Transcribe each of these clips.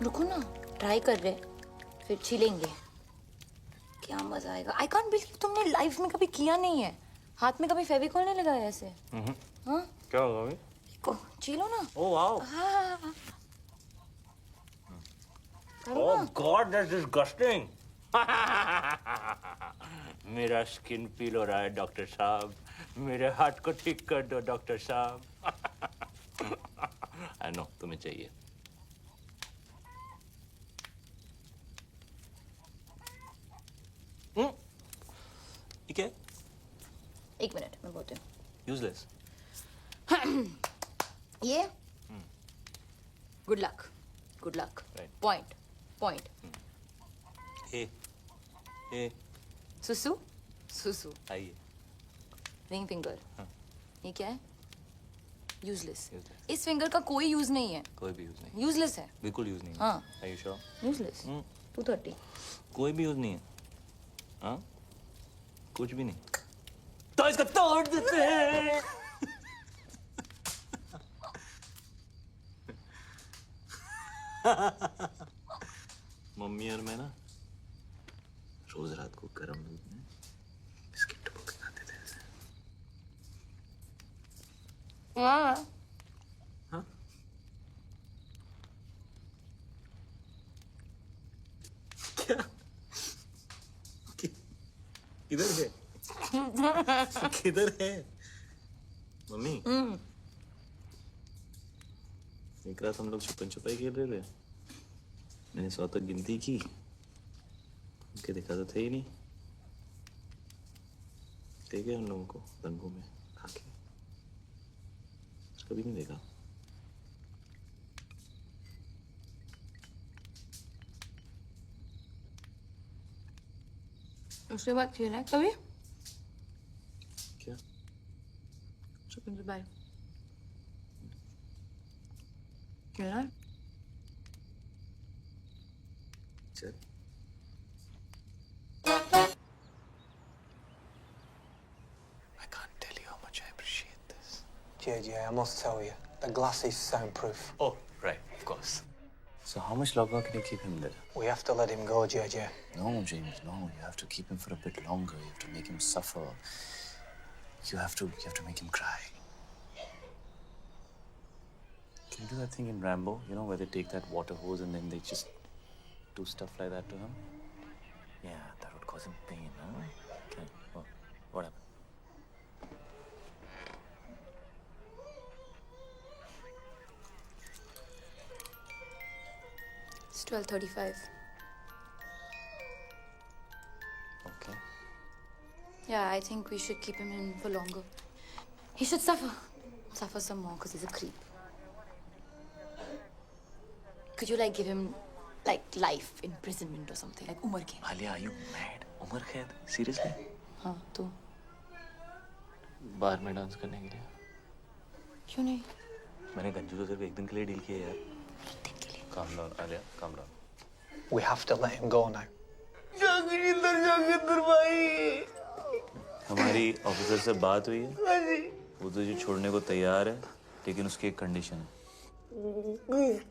रुको ना, ट्राई कर रहे फिर छीलेंगे। क्या मजा आएगा। आई कांट बिलीव तुमने लाइफ में कभी किया नहीं है। हाथ में कभी फेविकॉल नहीं लगाया ऐसे। हाँ क्या होगा अभी? को छीलो ना। Oh wow. हाँ ओह गॉड दैट्स डिस्गस्टिंग। मेरा स्किन पील हो रहा है डॉक्टर साहब। मेरे हाथ को ठीक कर दो डॉक्टर साहब। आई नो तुम्हें चाहिए। ठीक है। एक मिनट मैं बोलती हूँ। यूजलेस। ये good luck good luck Right. Point point ए सुसु सुसु आइए। Ring finger. हाँ. ये क्या है? यूजलेस। Useless. इस फिंगर का कोई यूज नहीं है। कोई भी यूज नहीं। यूजलेस है। बिल्कुल यूज नहीं है। हाँ। Are you sure? यूजलेस 230। कोई भी यूज नहीं है। हाँ? कुछ भी नहीं। तो इसको तोड़ देते हैं। मम्मी और मैं ना रोज रात को गर्म दूध में बिस्किट टपक के खाते थे ऐसे। हाँ हाँ? क्या? किधर है? किधर है? मम्मी एक रात हम लोग छुपन छुपाई खेल रहे थे। मैंने 100 तक गिनती की। उनके देखा तो थे ही नहीं। देखे उन लोगों को रंगों में आके कभी नहीं देखा। उसके बाद खेला है कभी? क्या? छुपन छुपाई खेला है? चल I can't tell you how much I appreciate this. JJ, I must tell you, the glass is soundproof. Oh, right, of course. So how much longer can you keep him there? We have to let him go, JJ. No, James, no. You have to keep him for a bit longer. You have to make him suffer. You have to make him cry. Can you do that thing in Rambo? You know, where they take that water hose and then they just do stuff like that to him? Yeah, that would cause him pain, huh? Okay. What happened? It's 12:35. Okay. Yeah, I think we should keep him in for longer. He should suffer some more because he's a creep. Could you like give him like life imprisonment or something like Umar Khair? Alia, are you mad? Umar Khair? Seriously? हाँ तो बार में dance करने के लिए क्यों नहीं? मैंने गंजू तो सिर्फ एक दिन के लिए डील किया यार। Calm down, Alia. Calm down. We have to let him go now. हमारी ऑफिसर से बात हुई है। वो तुझे छोड़ने को तैयार है, लेकिन उसकी एक कंडीशन है।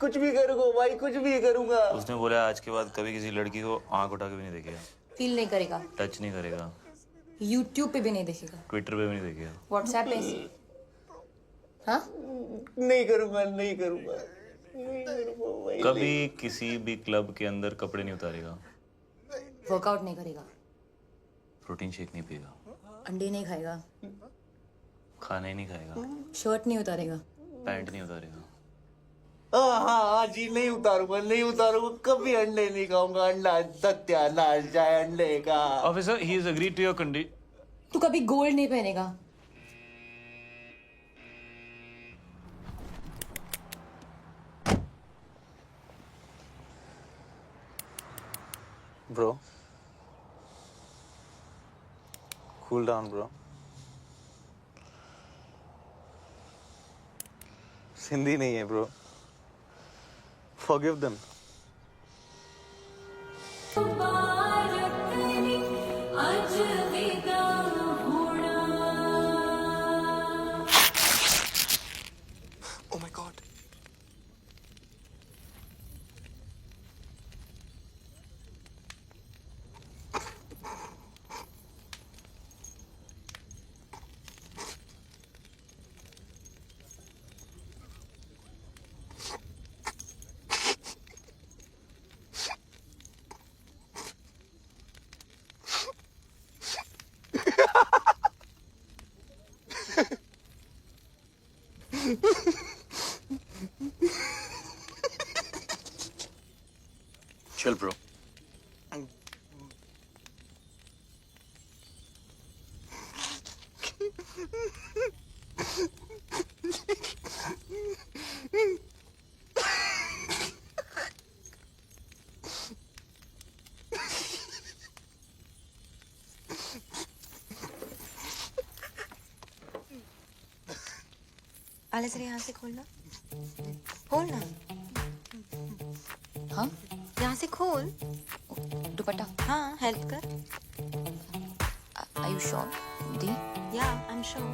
कुछ भी करूंगा भाई, कुछ भी करूंगा। उसने बोला आज के बाद कभी किसी लड़की को आंख उठा के भी नहीं देखेगा, फील नहीं करेगा, टच नहीं करेगा, YouTube पे भी नहीं देखेगा, ट्विटर पे भी नहीं देखेगा, WhatsApp पे। हाँ? नहीं करूंगा, नहीं करूंगा, नहीं करूंगा भाई। कभी किसी भी क्लब के अंदर कपड़े नहीं उतारेगा, वर्कआउट नहीं करेगा, प्रोटीन शेक नहीं पिएगा, अंडे नहीं खाएगा, खाना ही नहीं खाएगा, शर्ट नहीं उतारेगा, पैंट नहीं उतारेगा। हाँ जी, नहीं उतारूंगा, नहीं उतारूंगा, कभी अंडे नहीं खाऊंगा। अंडा सत्यानाश जाए अंडे का। Officer, he is agreed to your condition. तू कभी गोल्ड नहीं पहनेगा। Bro, cool down, bro. Sindhi नहीं है, bro. Forgive them. Oh my God. Chill, bro. आले जरा यहाँ से खोलना, खोलना। हाँ, यहाँ से खोल। दुपट्टा। हाँ, हेल्प कर। Are you sure, the? Yeah, I'm sure.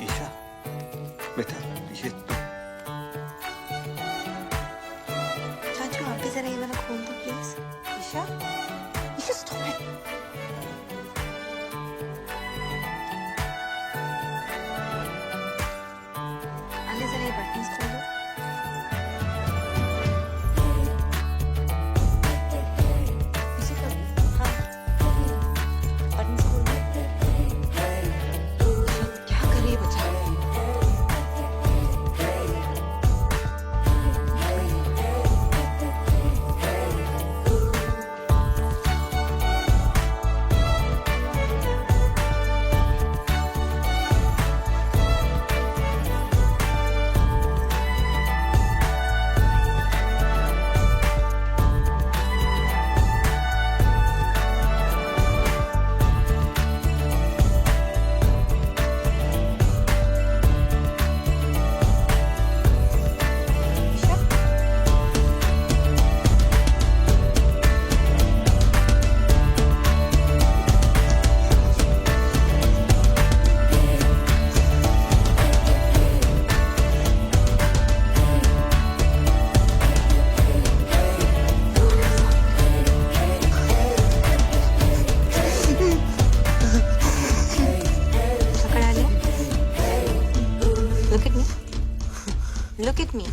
Isha, बेटा ये तो चाचू आप भी जरा ये वाला खोल दो please. Isha, Isha stop it. आले जरा ये बटन्स खोल दो। पीछे कर दो। हाँ, बटन्स खोल दो। क्या कर रही है बच्चा? Look at me. Look at me.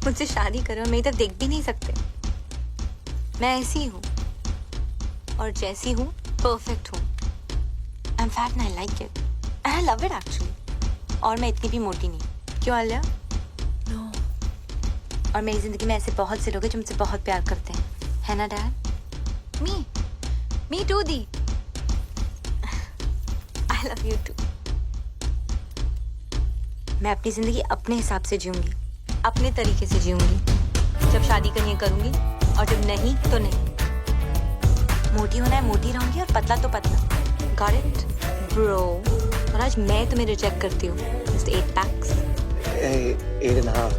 मुझसे शादी करो, मैं इधर देख भी नहीं सकते। मैं ऐसी हूँ और जैसी हूँ परफेक्ट हूँ। I'm fat and I like it. And I love it actually. और मैं इतनी भी मोटी नहीं। क्यों आलिया? No. और मेरी जिंदगी में ऐसे बहुत से लोग हैं जो मुझसे बहुत प्यार करते हैं, है ना dad? Me too the. I love you too. मैं अपनी जिंदगी अपने हिसाब से जीऊंगी, अपने तरीके से जीऊंगी। जब शादी करनी है करूंगी और जब नहीं तो नहीं। मोटी होना है मोटी रहूंगी और पतला तो पतला। Got it, bro? और आज मैं तुम्हें रिजेक्ट करती हूँ। Just 8 packs. 8.5.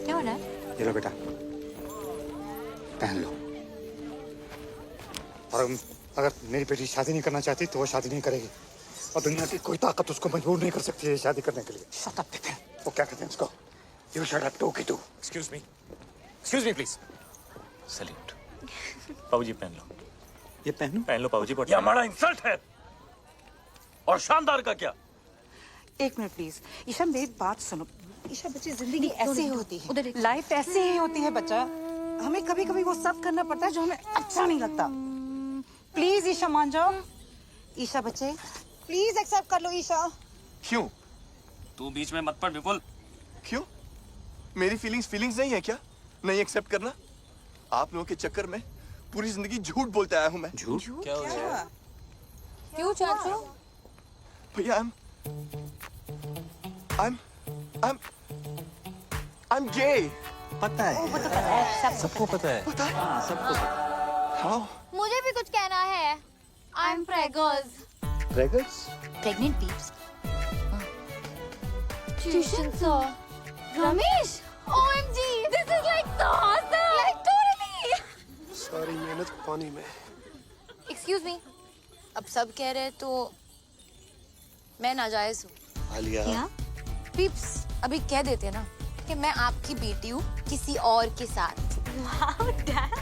क्या हो रहा है? ये लो बेटा, पहन लो। और अगर मेरी बेटी शादी नहीं करना चाहती तो वो शादी नहीं करेगी, और दुनिया की कोई ताकत उसको मजबूर नहीं कर सकती है शादी करने के लिए। Shut up, Pippin. वो क्या कहते हैं उसको? You shut up, टोकी तू। Excuse me, please. Salute. पाऊजी पहन लो। ये पहनूं? पहन लो पाऊजी। ये हमारा इंसल्ट है। और शानदार का क्या? एक मिनट प्लीज। ईशा मेरी बात सुनो। ईशा बच्चे जिंदगी ऐसे ही होती उधर है, देखो। लाइफ ऐसे ही होती है बच्चा। हमें कभी कभी वो सब करना पड़ता है जो हमें अच्छा नहीं लगता। प्लीज ईशा मान जाओ। ईशा बच्चे प्लीज एक्सेप्ट कर लो ईशा। क्यों? तू बीच में मत पड़ विपुल। क्यों? मेरी फीलिंग्स नहीं है क्या? नहीं एक्सेप्ट करना? आप लोगों के चक्कर में पूरी जिंदगी झूठ बोलते आया हूँ मैं। झूठ? क्या हो गया? क्यों चाचू? भैया I'm gay. पता है। वो तो पता है, सबको पता है। पता है? हाँ, सबको पता How? मुझे भी कुछ कहना है। I'm preggers. है। Preggers? Pregnant peeps. Tuition sir. Ramesh. OMG. This is like so awesome. Like totally. सारी मेहनत पानी में। Excuse me. अब सब कह रहे हैं तो मैं नाजायज हूँ। आलिया। क्या? पीप्स अभी कह देते हैं ना कि मैं आपकी बेटी हूँ किसी और के साथ। Wow, Dad.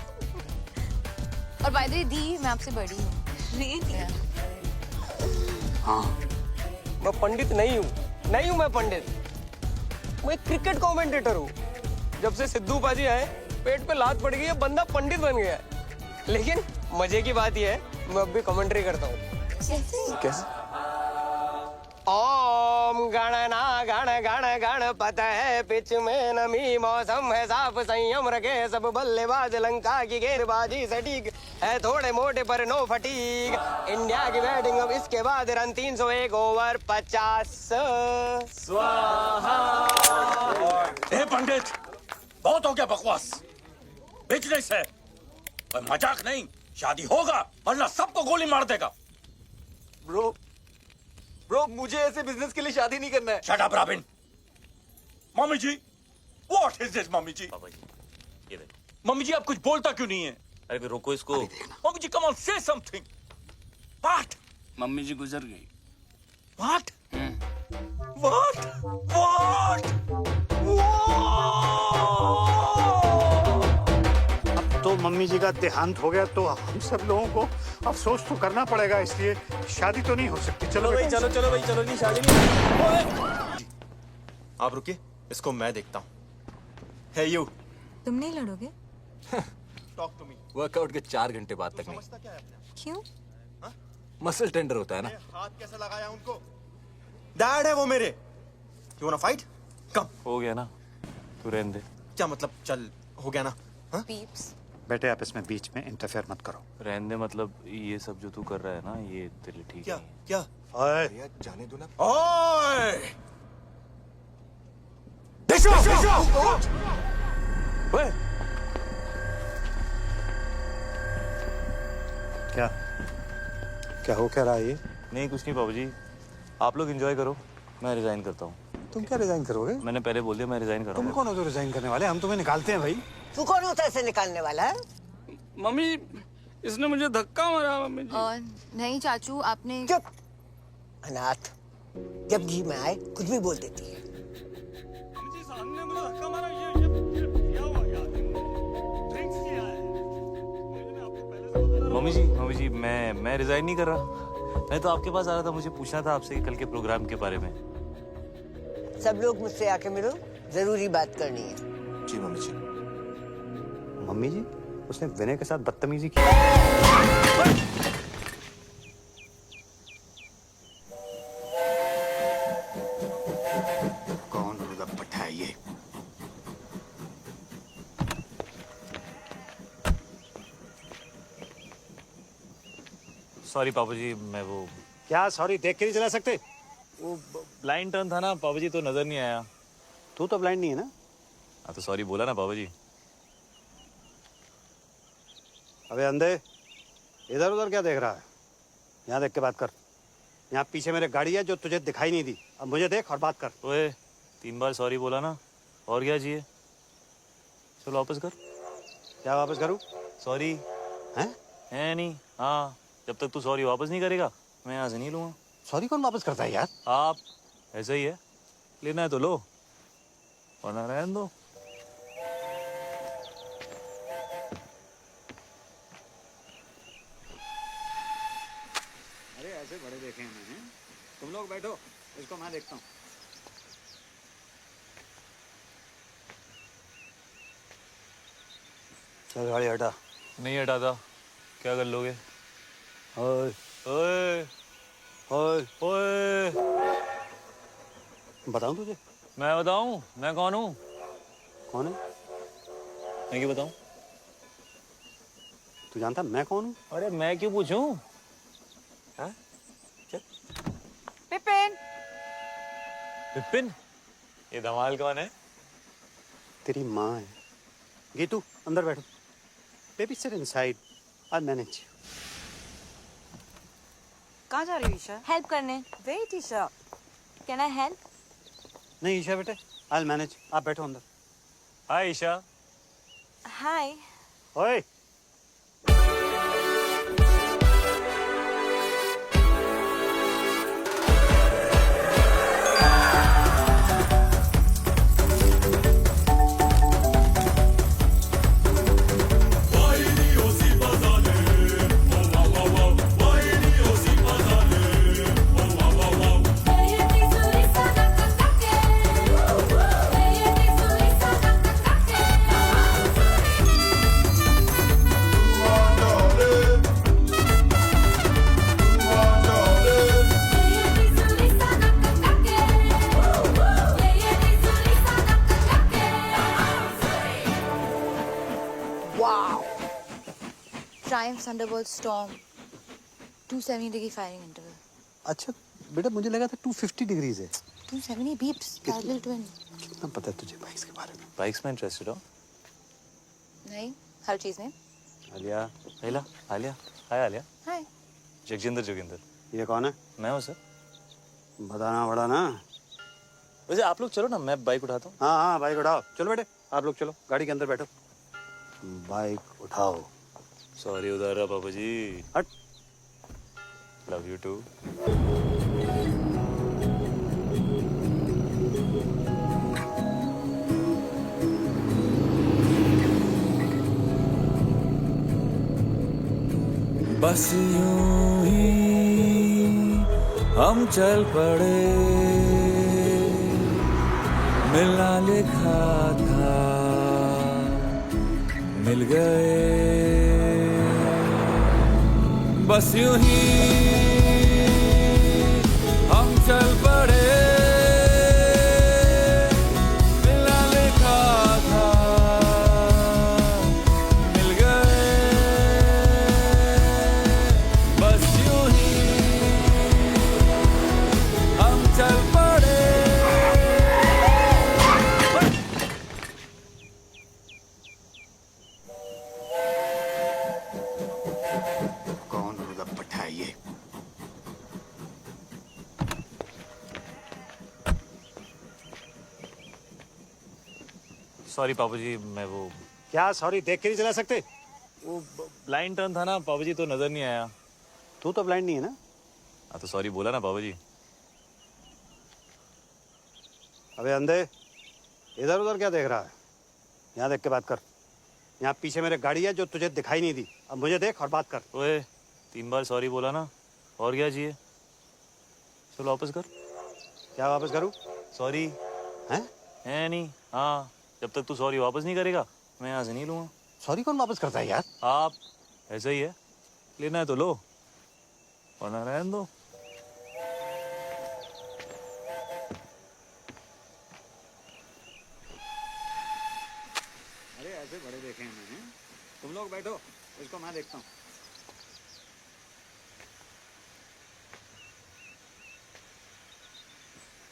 और बाय द वे दी मैं आपसे बड़ी हूँ। Really? हाँ। मैं पंडित नहीं हूँ मैं पंडित। मैं क्रिकेट कमेंटेटर हूँ। जब से सिद्धू पाजी आए पेट पे लात पड़ गई है, बंदा पंडित बन गया है। लेकिन मजे की बात यह है मैं अब भी कमेंट्री करता हूँ। कैसे? ओम गणना गण गण गणपत है पिच में नमी मौसम है साफ संयम रखे सब बल्लेबाज लंका की गेंदबाजी सटीक है थोड़े मोटे पर नो फटीक इंडिया की बैटिंग अब इसके बाद रन 301 ओवर 50 स्वाहा। ए पंडित, बहुत हो गया बकवास। बिजनेस है और मजाक नहीं। शादी होगा वरना सबको गोली मार देगा। ब्रो मुझे ऐसे बिजनेस के लिए शादी नहीं करना है। Shut up robin. मम्मी जी, व्हाट इज दिस मम्मी जी? पापा जी, ये देखो। मम्मी जी आप कुछ बोलता क्यों नहीं है? अरे फिर रोको इसको। मम्मी जी come on say something. What? Mummy जी गुजर गई। व्हाट? व्हाट? व्हाट? तो मम्मी जी का देहांत हो गया तो हम सब लोगों को अफसोस तो करना पड़ेगा, इसलिए शादी तो नहीं हो सकती। चलो भाई, चलो भाई, चलो नहीं शादी नहीं। आप रुकिए, इसको मैं देखता हूँ। है यू तुम नहीं लड़ोगे? Talk to me. वर्कआउट के 4 घंटे बाद तक नहीं। क्यों? मसल टेंडर होता है ना। हाथ कैसे लगाया उनको? डैड है वो मेरे। You wanna fight? कम। हो गया ना, तू रहने दे। क्या मतलब चल हो गया ना? पीप्स बेटे आप इसमें बीच में इंटरफेयर मत करो। रहने दे, मतलब ये सब जो तू कर रहा है ना, ये तेरे लिए ठीक क्या नहीं है। क्या? ओए जाने दो ना। ओए! क्या क्या हो क्या रहा है ये? नहीं कुछ नहीं पापा जी, आप लोग एंजॉय करो, मैं रिजाइन करता हूँ। तुम क्या रिजाइन करोगे? मैंने पहले बोल दिया मैं रिजाइन कर रहा तुम हूँ। कौन हो जो रिजाइन करने वाले? हम तुम्हें निकालते हैं भाई। तू कौन होता है इसे निकालने वाला है? मम्मी इसने मुझे धक्का मारा मम्मी जी। नहीं चाचू, आपने चुप अनाथ, जब जी में आए कुछ भी बोल देती है। जी सामने मुझे धक्का मारा। ये क्या हुआ यार? ड्रिंक्स किया है। मैंने आपको पहले से बताया। मम्मी जी मैं रिजाइन नहीं कर रहा। मैं तो आपके पास आ रहा था, मुझे पूछना था आपसे कि कल के प्रोग्राम के बारे में। सब लोग मुझसे आके मिलो, जरूरी बात करनी है। जी मम्मी जी। मम्मी जी, उसने विनय के साथ बदतमीजी की। कौन रुदप्पट है ये? सॉरी पापा जी, मैं वो क्या सॉरी देख के नहीं चला सकते? ब्लाइंड टर्न था ना पापा जी, तो नजर नहीं आया। तू तो ब्लाइंड नहीं है ना? हाँ तो सॉरी बोला ना पापा जी। अबे अंधे, इधर उधर क्या देख रहा है? यहाँ देख के बात कर। यहाँ पीछे मेरे गाड़ी है जो तुझे दिखाई नहीं दी। अब मुझे देख और बात कर। ओए 3 बार सॉरी बोला ना, और क्या चाहिए? चलो वापस कर। क्या वापस करूँ? सॉरी हैं? है नहीं। हाँ, जब तक तू सॉरी वापस नहीं करेगा मैं यहाँ से नहीं लूँगा। सॉरी कौन वापस करता है यार? आप ऐसा ही है, लेना है तो लो वरना रहने दो। अरे ऐसे बड़े देखे हैं मैंने। तुम लोग बैठो, इसको मैं देखता हूँ। चल गाड़ी हटा। नहीं हटाता, क्या कर लोगे? ओए ओए ओए, ओए, बताऊँ तुझे? मैं बताऊँ मैं कौन हूँ? कौन है? मैं क्यों बताऊँ? तू जानता मैं कौन हूँ? अरे मैं क्यों पूछूं? हाँ? पिपिन, विपिन, ये धमाल कौन है? तेरी माँ है। गीतू अंदर बैठो। Baby sit inside, I manage. कहाँ जा रही हो ईशा? हेल्प करने। Wait Isha. Can I help? नहीं ईशा बेटे, आई मैनेज। आप बैठो अंदर। हाय ईशा। हाय। ओए Wow. Triumph Thunderbolt Storm. 270-degree firing interval. अच्छा बेटा मुझे लगा था 250 डिग्रीज है। 270 beeps. Parallel twin. कितना पता है तुझे बाइक्स के बारे में? बाइक्स में इंटरेस्टेड हो? नहीं, हर चीज में। आलिया, आलिया, आलिया, हाय आलिया। हाय। जगजिंदर जोगिंदर। ये कौन है? मैं हूँ सर। बताना पड़ा ना। वैसे आप लोग चलो ना, मैं बाइक उठाता हूँ। हाँ हाँ बाइक उठाओ, चलो बेटे आप लोग चलो गाड़ी के अंदर बैठो। बाइक उठाओ। सॉरी उधर रहा पापा जी। हट। Love you too. बस यूं ही हम चल पड़े, मिलना लिखा था मिल गए। बस यूं ही हम चल पड़े, मिलना लिखा था मिल गए। बस यूं ही हम चल पड़े। कौन रुदप्पट है ये? सॉरी पापा जी, मैं वो क्या सॉरी देख के नहीं चला सकते? ब्लाइंड टर्न था ना पापा जी, तो नजर नहीं आया। तू तो ब्लाइंड नहीं है ना? हाँ तो सॉरी बोला ना पापा जी। अबे अंधे, इधर उधर क्या देख रहा है? यहाँ देख के बात कर। यहाँ पीछे मेरे गाड़ी है जो तुझे दिखाई नहीं दी। अब मुझे देख और बात कर। ओए 3 बार सॉरी बोला ना, और क्या चाहिए? चलो वापस कर। क्या वापस करूँ? सॉरी हैं? है नहीं। हाँ, जब तक तू सॉरी वापस नहीं करेगा मैं यहाँ से नहीं लूँगा। सॉरी कौन वापस करता है यार? आप ऐसा ही है, लेना है तो लो वरना रहने दो। अरे ऐसे बड़े देखे हैं मैंने। तुम लोग बैठो, इसको मैं देखता हूँ।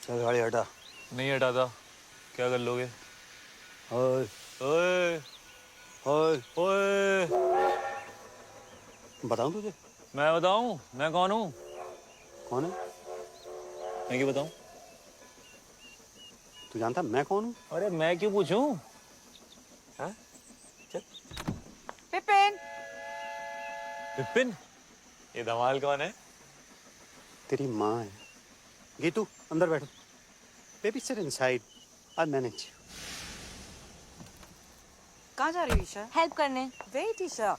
चल गाड़ी हटा। नहीं हटाता, क्या कर लोगे? ओए ओए ओए ओए, बताऊँ तुझे? मैं बताऊँ मैं कौन हूँ? कौन है? मैं क्यों बताऊँ? तू जानता मैं कौन हूँ? अरे मैं क्यों पूछूं? हाँ? चल। पिपिन। विपिन, ये धमाल कौन है? तेरी माँ है। गीतू अंदर बैठो। Baby sit inside, I manage. कहाँ जा रही हो ईशा? हेल्प करने। Wait Isha.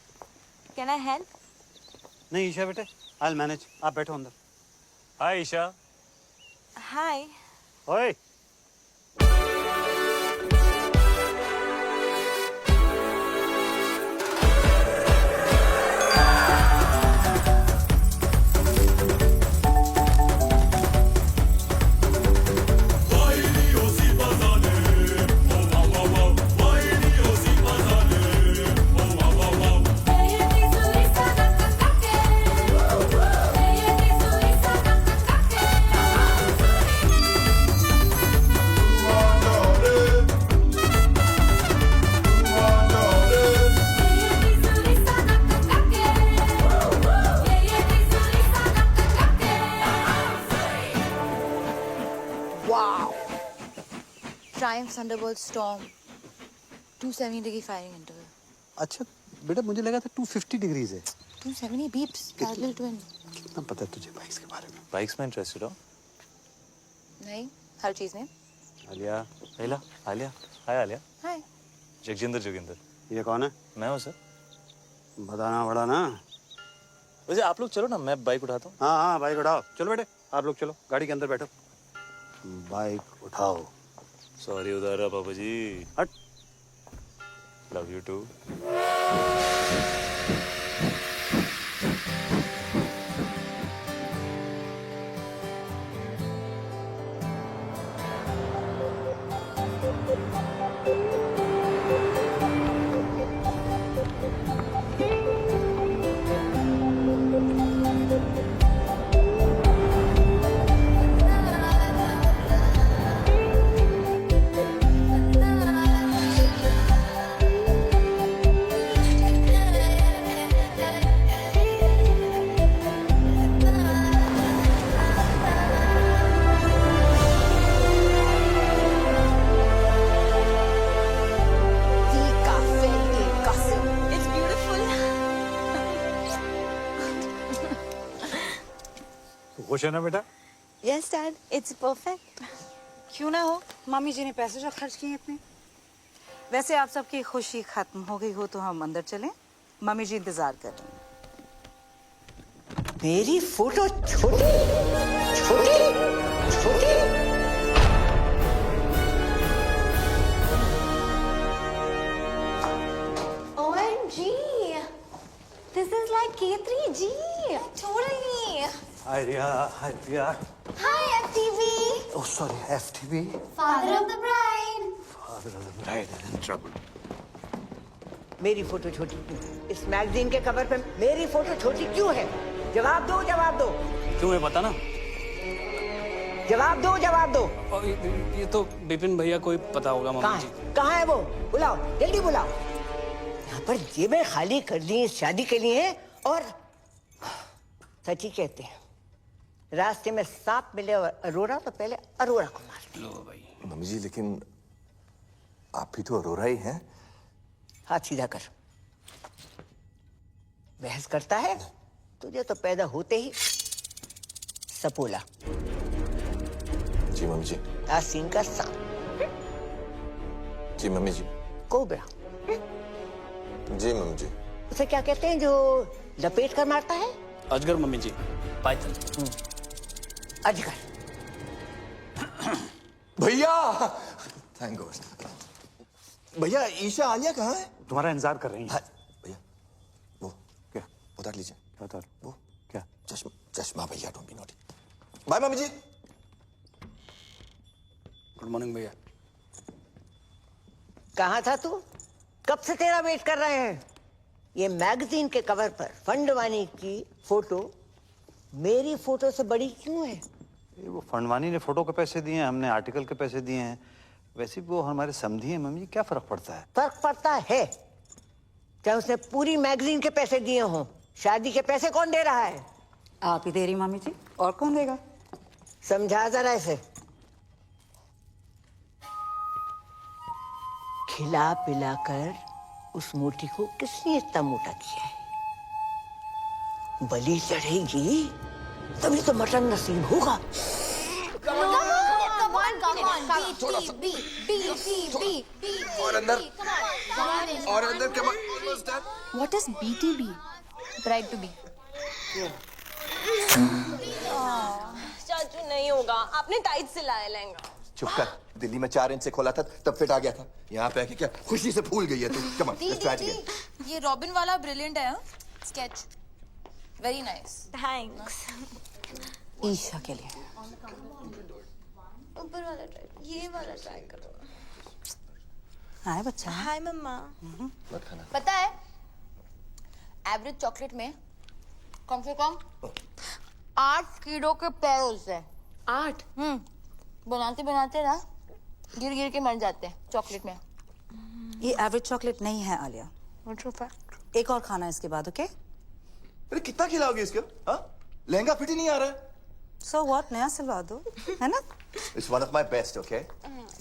Can I help? नहीं ईशा बेटे, आई मैनेज। आप बैठो अंदर। हाय ईशा। हाय। ओए Wow. Triumph Thunderbolt Storm. 270-degree firing interval. अच्छा बेटा मुझे लगा था 250 डिग्रीज है। 270 beeps. Parallel twin. कितना पता है तुझे बाइक्स के बारे में? बाइक्स में इंटरेस्टेड हो? नहीं, हर चीज में। आलिया, आलिया, आलिया, हाय आलिया। हाय। जगजिंदर जोगिंदर। ये कौन है? मैं हूँ सर। बताना पड़ा ना। वैसे आप लोग चलो ना, मैं बाइक उठाता हूँ। हाँ हाँ बाइक उठाओ, चलो बेटे आप लोग चलो गाड़ी के अंदर बैठो। बाइक उठाओ। सॉरी उधर रहा पापा जी। हट। Love you too. खुश है ना बेटा? Yes, Dad. It's perfect. क्यों ना हो, मम्मी जी ने पैसे जो खर्च किए इतने। वैसे आप सबकी खुशी खत्म हो गई हो तो हम अंदर चलें, मम्मी जी इंतजार कर रही हैं। मेरी फोटो छोटी छोटी छोटी। OMG! This is like K3G. Totally. Hi, Riya. Hi, Riya. Hi, FTV. Oh, sorry, FTV. Father of the bride. Father of the bride is in trouble. मेरी फोटो छोटी क्यों? इस मैगजीन के कवर पे मेरी फोटो छोटी क्यों है? जवाब दो, जवाब दो। क्यों है पता ना? जवाब दो, जवाब दो। और ये तो विपिन भैया को ही पता होगा मम्मी जी। कहाँ है वो? बुलाओ, जल्दी बुलाओ। यहाँ पर जेबें खाली कर दी शादी के लिए और सच ही कहते हैं रास्ते में सांप मिले और अरोरा तो पहले अरोरा को मार दे। लो भाई। मम्मी जी, लेकिन आप भी तो अरोरा ही हैं। हाथ सीधा कर। बहस करता है? तुझे तो पैदा होते ही सपोला। जी मम्मी जी। आसीन का सांप। जी मम्मी जी। कोबरा। जी मम्मी जी। उसे क्या कहते हैं जो लपेट कर मारता है? अजगर मम्मी जी। पाइथन। अजगर। भैया, थैंक गॉड। भैया, ईशा आलिया कहाँ है? तुम्हारा इंतजार कर रही है। भैया, वो क्या? उतार लीजिए। क्या उतार? वो क्या? चश्मा भैया, डोंट बी नॉटी। बाय मम्मी जी। गुड मॉर्निंग भैया। कहाँ था तू? कब से तेरा वेट कर रहे हैं? ये मैगजीन के कवर पर फंडवानी की फोटो मेरी फोटो से बड़ी क्यों है? वो फंडवानी ने फोटो के पैसे दिए हैं, हमने आर्टिकल के पैसे दिए हैं। वैसे वो हमारे समधी हैं मम्मी, क्या फर्क पड़ता है? फर्क पड़ता है। चाहे उसने पूरी मैगजीन के पैसे दिए हों, शादी के पैसे कौन दे रहा है? आप ही दे रही मम्मी जी, और कौन देगा? समझा जरा इसे। खिला पिलाकर उस मोटी को किसने इतना मोटा किया है? बलि चढ़ेगी तभी तो मटन नसीब होगा। और अंदर What is BTB? Bride to be. चाचू नहीं होगा, आपने टाइट सिलाया लहंगा। चुप कर। दिल्ली में 4 इंच से खोला था तब फिट आ गया था। यहाँ पे आके क्या खुशी से फूल गई है तू। Come on, let's try again. ये रॉबिन वाला ब्रिलियंट है, हाँ? Sketch very nice. Thanks. Isha के लिए। ऊपर वाला ट्राई, ये वाला ट्राई करो। हाय बच्चा। हाय मम्मा। मत खाना। पता है एवरेज चॉकलेट में कम से कम 8 कीड़ों के पैर होते हैं। 8? बनाते बनाते ना गिर गिर के मर जाते हैं चॉकलेट में। ये एवरेज चॉकलेट नहीं है आलिया। एक और खाना इसके बाद, ओके? अरे कितना खिलाओगे इसको? हाँ? लहंगा फिट ही नहीं आ रहा है। So what? नया सिलवा दो, है ना? It's one of my best, okay?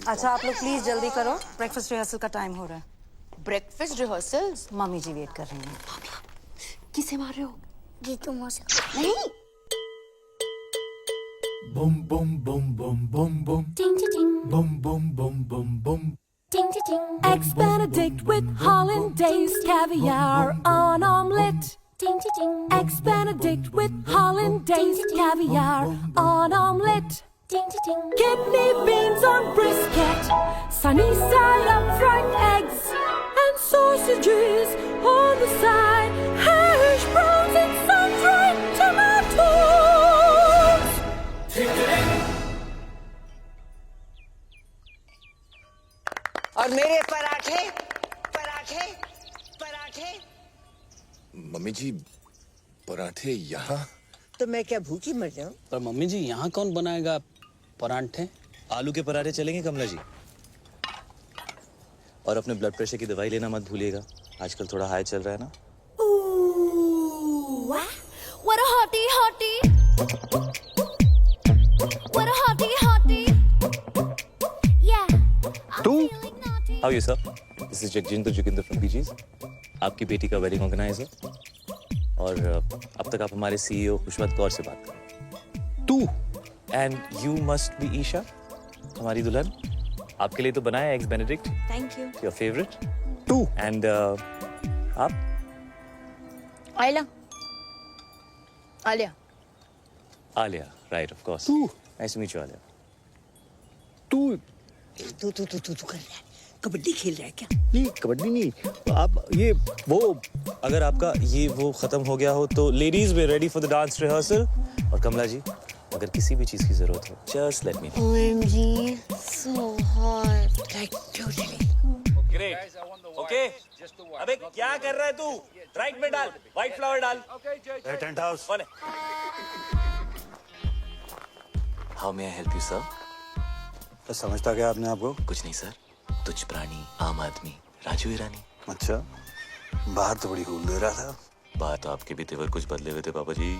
अच्छा आप लोग प्लीज जल्दी करो, ब्रेकफास्ट रिहर्सल का टाइम हो रहा है। Breakfast rehearsals? मम्मी जी वेट कर रही हैं। किसे मार रहे हो? जीतू मौसी। नहीं। Boom boom boom boom boom boom. Ding ding ding. Boom boom boom boom boom. Ding ding ding. Eggs Benedict with hollandaise caviar on omelette. Ding ding ding. Eggs Benedict with hollandaise caviar on omelette. Ding ding ding. Kidney beans on brisket, sunny side up fried eggs and sausages on the side. Hash browns and sun-dried tomatoes. और मेरे पराठे पराठे पराठे। Mummy जी, पराठे यहाँ? तो मैं क्या भूखी मर जाऊं? पर मम्मी जी यहाँ कौन बनाएगा परांठे? आलू के पराठे चलेंगे कमला जी। और अपने ब्लड प्रेशर की दवाई लेना मत भूलिएगा, आजकल थोड़ा हाई चल रहा है ना। Ooh, what a hottie hottie. What a hottie hottie. Yeah. तू? How are you, sir? This is Jagjindu Joginder from BG's. आपकी बेटी का वेडिंग ऑर्गेनाइजर। और अब तक आप हमारे CEO खुशवंत कौर से बात करें। तू and you must be Isha, हमारी दुल्हन। आपके लिए तो बना है eggs benedict, thank you. Your favourite. तू एंड आप? Alia. Alia. Alia, right, of course. तू nice to meet you, Alia. तू तू कर रहा है, कबड्डी खेल रहा है क्या? नहीं, कबड्डी नहीं। आप ये वो, अगर आपका ये वो खत्म हो गया हो तो ladies way ready for the dance rehearsal. और कमला जी, अगर किसी भी चीज की जरूरत हो, just let me know. OMG, so hot. Like totally. Great, okay. अबे क्या कर रहा है तू? राइट में डाल, व्हाइट फ्लावर डाल। Tent house. How may I help you sir? तो समझता क्या आपने आपको? कुछ नहीं सर, तुच्छ प्राणी, आम आदमी, राजू ईरानी। अच्छा, बाहर तो बड़ी खूब दे रहा था। बाहर तो आपके भी तेवर कुछ बदले हुए थे पापा जी।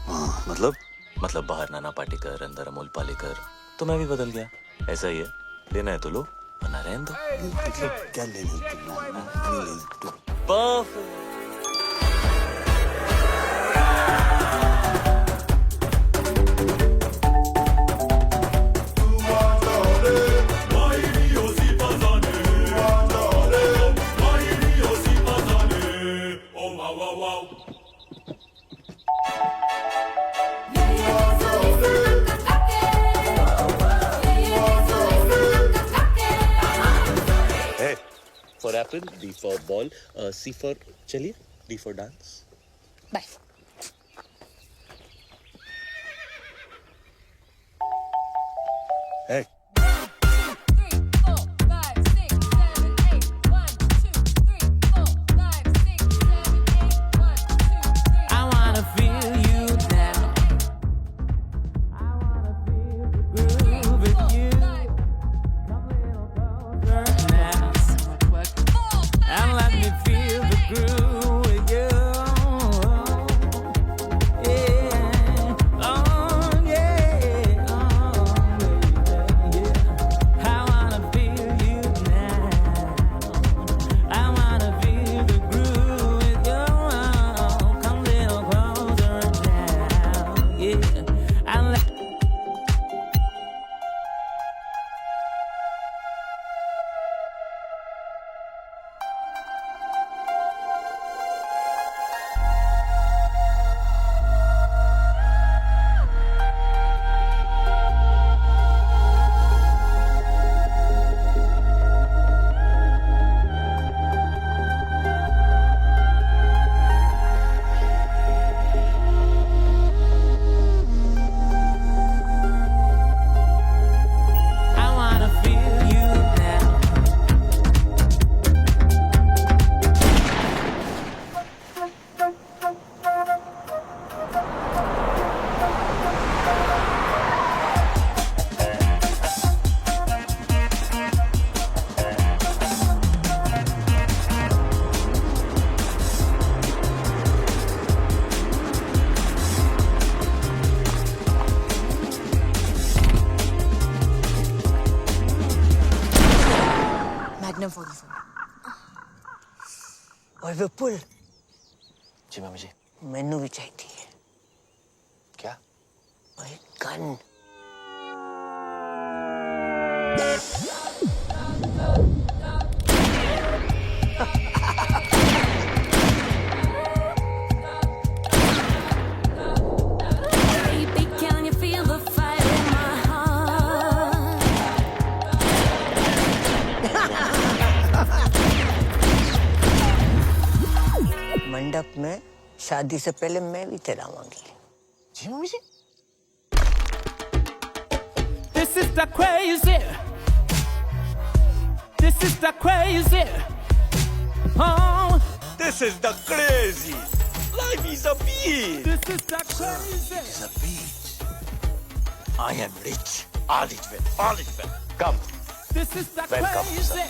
हाँ, मतलब बाहर नाना पाटेकर, अंदर अमोल पालेकर, तो मैं भी बदल गया। ऐसा ही है, लेना है तो लो, वरना रहने दो। मतलब क्या लेने? Perfect. For apple, D for ball, C for चलिए, D for dance. Bye. Hey. Magnum 44. और विपुल, जी मामी जी। मैनू भी चाहिए है। क्या? भाई गन। मंडप में शादी से पहले मैं भी तेरा मांगी। जी मम्मी जी। This is the crazy. This is the crazy. Oh, This is the crazy. Life is a beach. this is the crazy. It's a beach. I am rich. All is well. All is well. Come. This is the Welcome, crazy.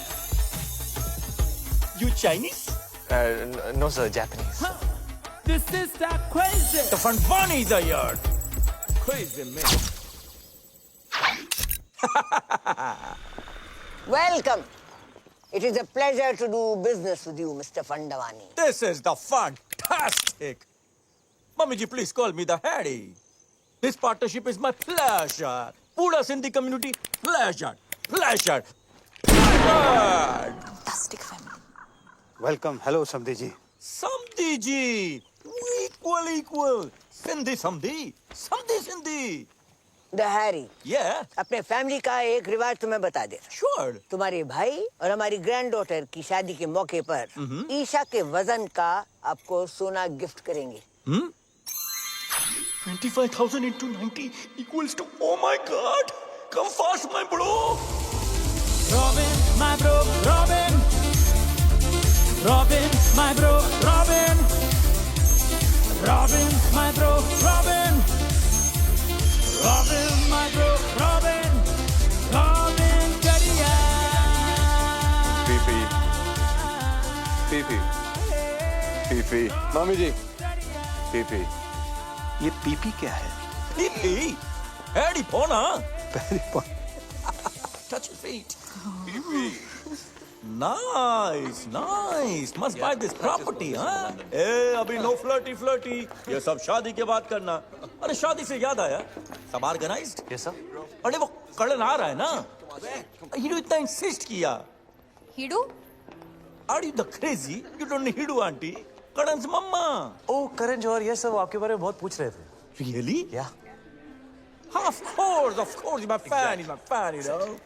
You Chinese? No sir, Japanese. This is the crazy. The Funfani is here. Crazy man. Welcome. It is a pleasure to do business with you, Mr. Fandavani. This is the fantastic. Mummy ji, please call me the Harry. This partnership is my pleasure. पूरा Sindhi community pleasure. Fantastic family. Welcome. Hello समधी जी। समधी जी, equal. Sindhi समधी, समधी Sindhi. Harry, अपने family का एक रिवाज तुम्हें बता दे। Sure. तुम्हारे भाई और हमारी ग्रैंड डॉटर की शादी के मौके पर ईशा के वजन का आपको सोना गिफ्ट करेंगे। 25,000 into 90 equals to, oh my God, come fast, my bro. Robin, my bro, Robin. Robin, my bro, Robin. Robin, my bro, Robin. Robin, my bro, Robin. Robin, Kariya. PP. मामी जी, पीपी। ये PP क्या है? PP? Paddy पोना? Paddy पोना। Touch your feet. Nice. Must buy this property, हाँ? अभी no flirty. ये सब शादी के बाद करना। अरे शादी से याद आया, सब organized? Yes sir. अरे वो कड़न आ रहा है ना? हीडू इतना insist किया। हिडू? Are you the crazy? You don't need Hidu auntie. Karan's mama. Oh, Karan Johar, yes sir, वो आपके बारे में बहुत पूछ रहे थे. Really? Yeah. Of course, he's my fan, you know.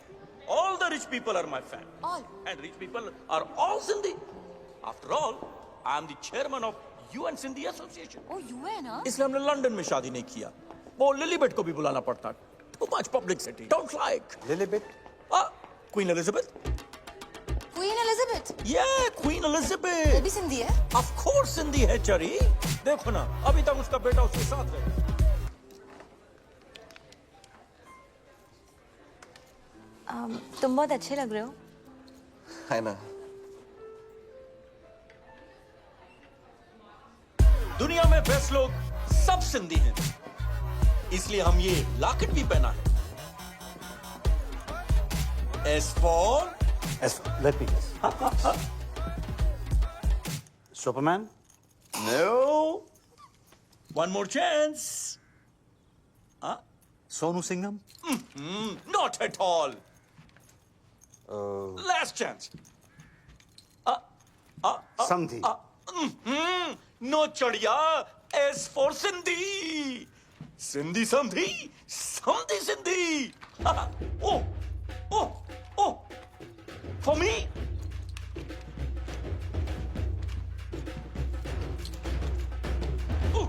All the rich people are my fan. All. And rich people are all Sindhi. After all, I am the chairman of UN Sindhi Association. Oh, UN, huh? इसलिए हमने London में शादी नहीं किया। वो लिलीबेट को भी बुलाना पड़ता। Too much publicity. Don't like. लिलीबेट? Queen Elizabeth. Queen Elizabeth? Yeah, Queen Elizabeth. वो भी सिंधी है? Of course सिंधी है चरी। देखो ना, अभी तक उसका बेटा उसके साथ है। तुम बहुत अच्छे लग रहे हो। है ना। दुनिया में बेस्ट लोग सब सिंधी हैं, इसलिए हम ये लॉकेट भी पहना है। Let me guess. Superman? No. One more chance. Sonu Singham? Not at all. Last chance. Samdhi. No chadiya. S for Sindhi. Sindhi Samdhi. Samdhi Sindhi. Oh. For me? Oh.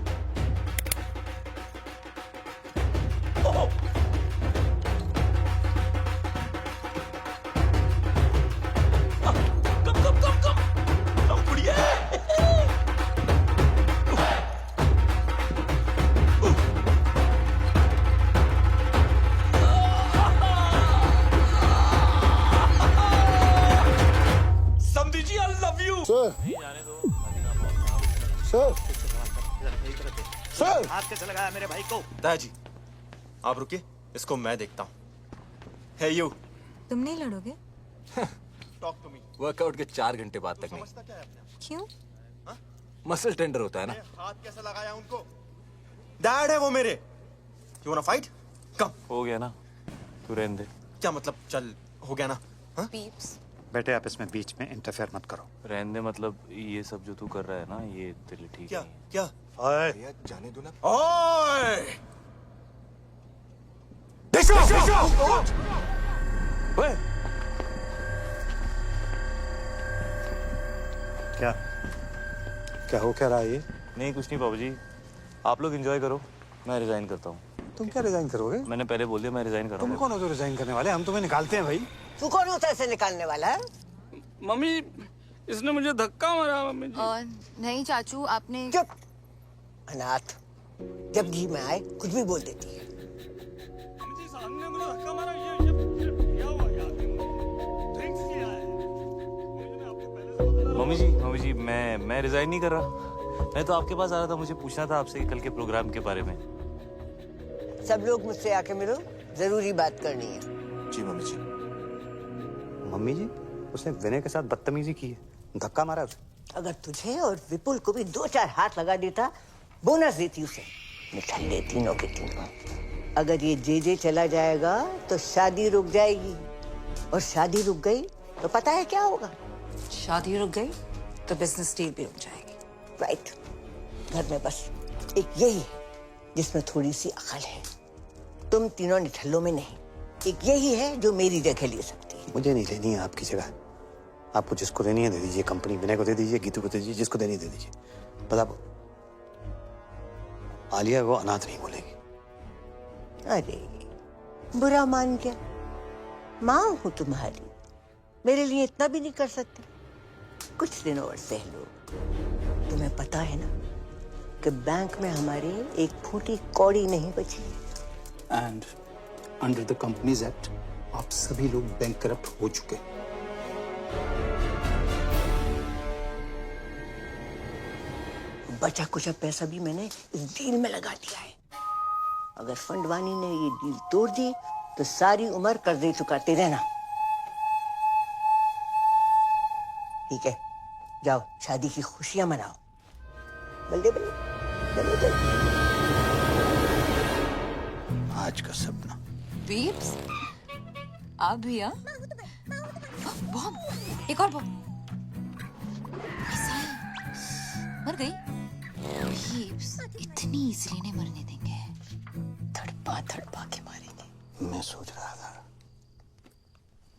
Come, बढ़िया। समधी जी, I love you. Sir. हाथ कैसे लगाया मेरे भाई को? दादाजी, आप रुकिए, इसको मैं देखता हूँ। Hey you. तुम नहीं लड़ोगे? Talk to me. वर्कआउट के 4 घंटे बाद तक नहीं। क्यों? मसल टेंडर होता है ना। हाथ कैसे लगाया उनको? डैड है वो मेरे। You wanna fight? Come. हो गया ना, तू रहने दे। क्या मतलब चल हो गया ना? Peeps. बेटे आप इसमें बीच में इंटरफेयर मत करो। रहने दे, मतलब ये सब जो तू कर रहा है ना, ये तेरे लिए ठीक है। क्या? ओए, जाने दो ना। ओए! ओए! क्या हो क्या रहा है ये? नहीं कुछ नहीं बाबू जी, आप लोग एंजॉय करो, मैं रिजाइन करता हूँ। तुम क्या रिजाइन करोगे? मैंने पहले बोल दिया मैं रिजाइन कर रहा हूँ। तुम कौन हो जो रिजाइन करने वाले? हम तुम्हें निकालते हैं भाई। तू कौन होता है इसे निकालने वाला है? मम्मी, इसने मुझे धक्का मारा मम्मी जी। नहीं चाचू, आपने चुप। अनाथ, जब जी में आए कुछ भी बोल देती है। जी साहब ने मुझे धक्का मारा, ये क्या हुआ यार? ड्रिंक्स किया है। मैंने आपको पहले से बताया। मम्मी जी मैं रिजाइन नहीं कर रहा। मैं तो आपके पास आ रहा था, मुझे पूछना था आपसे कल के प्रोग्राम के बारे में। सब लोग मुझसे आके मिलो, जरूरी बात करनी है। जी मम्मी जी। मम्मी जी, उसने विनय के साथ बदतमीजी की है, धक्का मारा उसे। अगर तुझे और विपुल को भी 2-4 हाथ लगा देता, बोनस देती उसे। निठल्ले तीनों के तीनों। अगर ये जे चला जाएगा तो शादी रुक जाएगी, और शादी रुक गई तो पता है क्या होगा? शादी रुक गई तो बिजनेस डील भी रुक जाएगी। राइट। घर में बस एक यही है जिसमें थोड़ी सी अकल है। तुम तीनों निठल्लों में नहीं, एक यही है जो मेरी जगह ले सकती है। मुझे नहीं लेनी है आपकी जगह। आपको जिसको लेनी है दे दीजिए, कंपनी विनय को दे दीजिए, गीतू को दे दीजिए, जिसको देनी दे दीजिए। बस आप आलिया को अनाथ नहीं बोलेगी। अरे बुरा मान गया, माँ हूं तुम्हारी, मेरे लिए इतना भी नहीं कर सकते? कुछ दिन और सह लो। तुम्हें पता है ना कि बैंक में हमारे एक फूटी कौड़ी नहीं बची। And under the companies act आप सभी लोग बैंक करप्ट हो चुके। बचा कुछ पैसा भी मैंने इस डील में लगा दिया है। अगर फंडवानी ने ये डील तोड़ दी तो सारी उम्र कर्जे चुकाते रहना। ठीक है, जाओ शादी की खुशियां मनाओ। बल्ले बल्ले बल्ले बल्ले। आज का सपना। बीब्स, आप भी हाँ? बॉम्ब, एक और बॉम्ब। मर गई? बीब्स, इतनी इजीली नहीं मरने देंगे। थड़पा थड़पा के मारेंगे। मैं सोच रहा था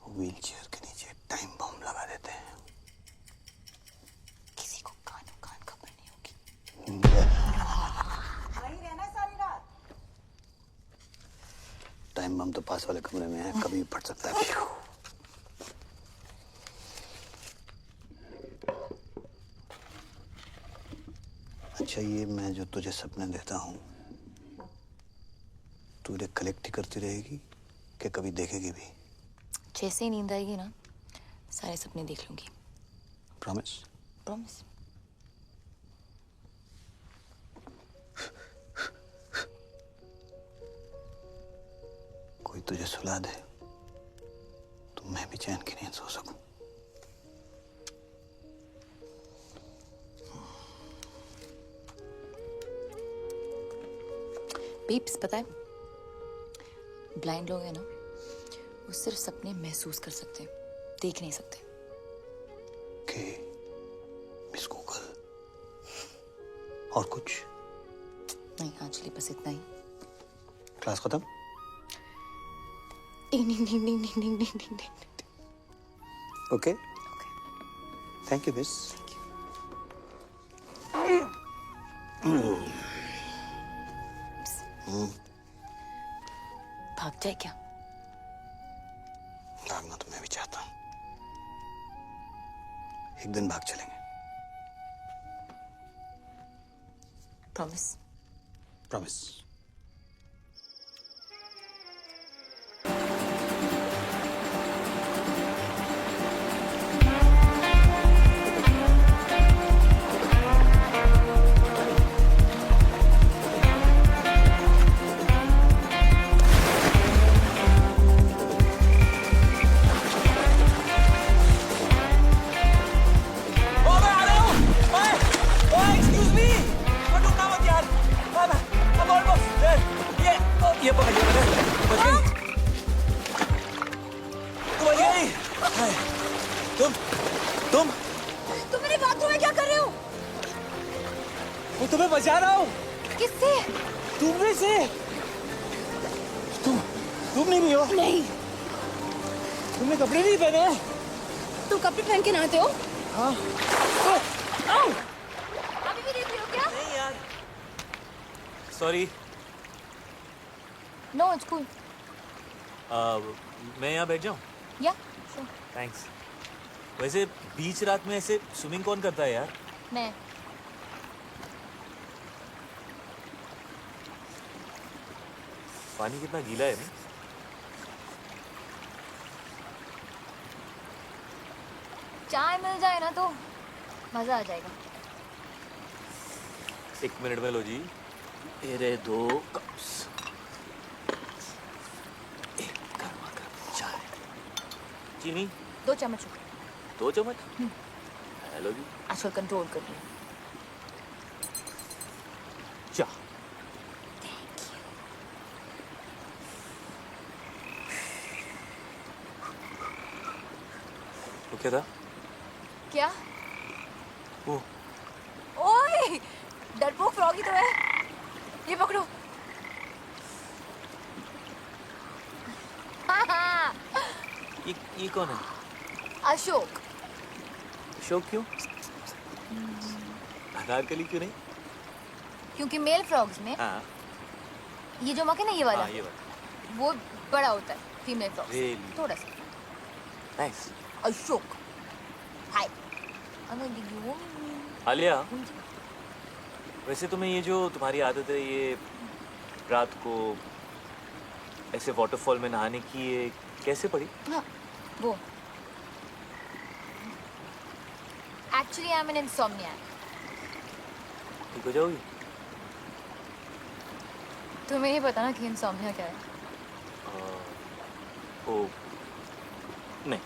व्हील चेयर के नीचे टाइम बम लगा देते हैं। किसी को कानों कान खबर नहीं होगी। वहीं रहना सारी रात। टाइम बम तो पास वाले कमरे में है, कभी भी फट सकता है। अच्छा, ये मैं जो तुझे सपने देता हूँ तू इन्हें कलेक्ट ही करती रहेगी कि कभी देखेगी भी? जैसे ही नींद आएगी ना, सारे सपने देख लूंगी। प्रॉमिस? प्रॉमिस। कोई तुझे सुला दे तो मैं भी चैन की नींद सो सकूं। बीप्स, पता है ब्लाइंड लोग हैं ना, वो सिर्फ सपने महसूस कर सकते हैं, देख नहीं सकते। के मिस गूगल और कुछ नहीं, आज लिए बस इतना ही। क्लास खत्म? डिंग डिंग डिंग डिंग डिंग डिंग डिंग डिंग। Okay, thank you miss. भाग जाए क्या? भागना तो मैं भी चाहता हूँ। एक दिन भाग चलेंगे। प्रॉमिस? प्रॉमिस। ये पकड़िए मैंने, बच गई। तू बच गई। तुम मेरे बाथरूम में क्या कर रहे हो? मैं तुम्हें बचा रहा हूँ। किससे? तुमने से। तुम नहीं हो? नहीं। तुमने कपड़े नहीं पहने? तुम कपड़े पहन के नहाते हो? हाँ। अभी भी देख रहे हो क्या? नहीं यार। सॉरी। No, it's cool. मैं यहाँ बैठ जाऊँ? या थैंक्स। वैसे बीच रात में ऐसे स्विमिंग कौन करता है यार? मैं। पानी कितना गीला है ना? चाय मिल जाए ना तो मजा आ जाएगा। एक मिनट में लो जी। मेरे 2 कप्स। एक गर्मा गर्म चाय। चीनी? 2 चम्मच। 2 चम्मच? हेलो जी। आजकल कंट्रोल कर रही हूँ। चाय। क्या था? क्या? वो ओए, डरपोक फ्रॉगी तो है। ये पकड़ो। ये कौन है? अशोक। अशोक क्यों? अनारकली क्यों नहीं? क्योंकि मेल फ्रॉग्स में हाँ ये जो मक है ना, ये वाला, हाँ, ये वाला वो बड़ा होता है फीमेल फ्रॉग Really? थोड़ा सा। नाइस। अशोक। हाय। आलिया, वैसे तुम्हें ये जो तुम्हारी आदत है ये रात को ऐसे वाटरफॉल में नहाने की, ये कैसे पड़ी? हाँ, वो एक्चुअली आई एम एन इंसोम्नियाक। ठीक हो जाओगी? तुम्हें नहीं पता ना कि इंसोम्निया क्या है? ओ नहीं।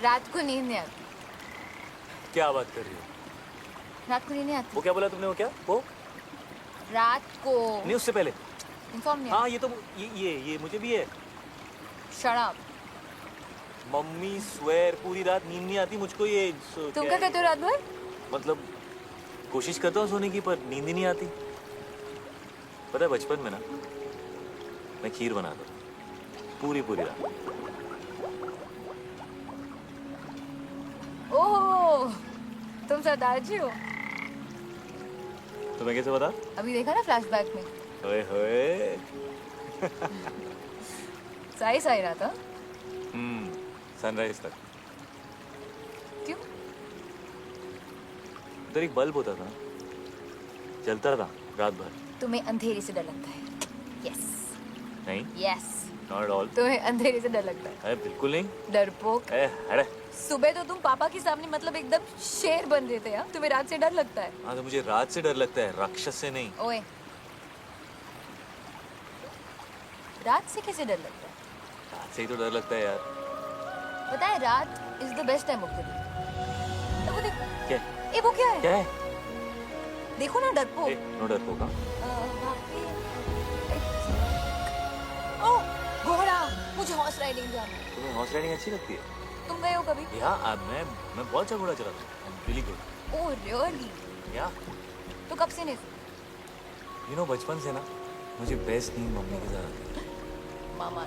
रात को नींद नहीं आती। क्या बात कर रही हो? रात को नींद नहीं आती। वो क्या बोला तुमने? वो क्या? वो रात को नहीं, उससे पहले। इंसोम्निया। हाँ, ये तो ये मुझे भी है। शराब। मम्मी स्वेर पूरी रात नींद नहीं आती मुझको। ये तुम क्या कहते हो रात भर? मतलब कोशिश करता हूँ सोने की, पर नींद ही नहीं आती। पता है बचपन में ना मैं खीर बनाता पूरी रात। ओह, तुम सरदार जी हो। तुम्हें कैसे पता? अभी देखा ना फ्लैशबैक में। ओए होए। सही रहा था। सनराइज तक। क्यों? उधर एक बल्ब होता था, जलता था रात भर। तुम्हें अंधेरे से डर लगता है? यस। नहीं, यस। Not at all. तुम्हें अंधेरे से डर लगता है? अरे बिल्कुल नहीं। डरपोक। अरे सुबह तो तुम पापा के सामने मतलब एकदम शेर बन रहे थे। यार तुम्हें रात से डर लगता है? हाँ, तो मुझे रात से डर लगता है, राक्षस से नहीं। ओए, रात से कैसे डर लगता है? रात से ही तो डर लगता है यार। पता है रात is the best time of the day. वो देखो। क्या? ए वो क्या है? क्या है? देखो ना डरपोक। नो डरपोक। ओह, घोड़ा। मुझे हॉर्स राइडिंग जाना है। तुम्हें हॉर्स राइडिंग अच्छी लगती है? तुम गए हो कभी? या मैं बहुत अच्छा घोड़ा चलाता हूँ। I am really good. Oh really? या तो कब से नहीं? यू नो बचपन से ना मुझे बेस्ट नींद मम्मी के साथ आती है। मामा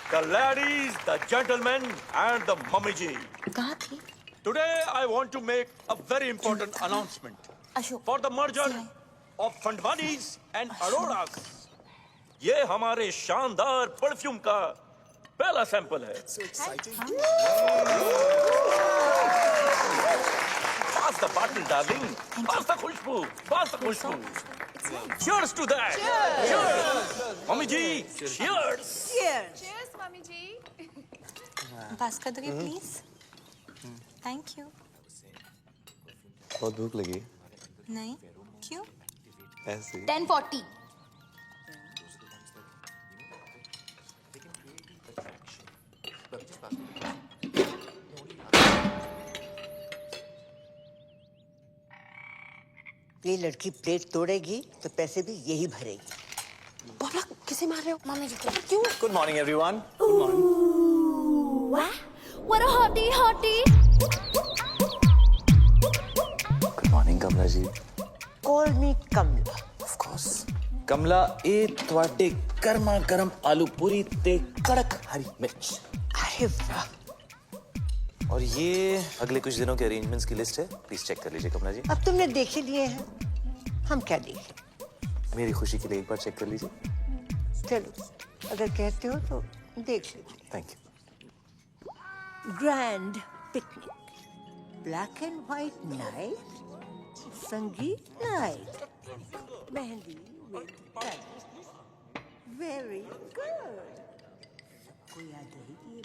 The ladies, the gentlemen, and the mummy ji. कहाँ थी? Today I want to make a very important announcement for the merger of Fandwanis and Auroras. ये हमारे शानदार परफ्यूम का पहला सैंपल है। Pass the bottle, darling. Pass the खुशबू. Pass the खुशबू. Cheers to that. Cheers. Mummy जी, cheers. Cheers, mummy जी। पास कर दोगे प्लीज? Thank you. बहुत भूख लगी। नहीं, क्यों? ऐसे 10:40। ये लड़की प्लेट तोड़ेगी तो पैसे भी यही भरेगी। बोला किसे मार रहे हो? मम्मी जी को। क्यों? Good morning everyone. What a hottie, hottie. Good morning Kamala ji. Call me Kamala. Of course. Kamala, ए ਤੁਹਾਡੇ गर्मा गर्म आलू पूरी ते कड़क हरी मिर्च। अरे वाह। और ये अगले कुछ दिनों के अरेंजमेंट्स की लिस्ट है, प्लीज चेक कर लीजिए कमला जी। अब तुमने देख ही लिए हैं, हम क्या देखें? मेरी खुशी के लिए एक बार चेक कर लीजिए। चलो, अगर कहते हो तो देख लीजिए। Thank you. Grand picnic, black and white night, sangeet night, mehndi with very good. कोई याद रहेगी ये?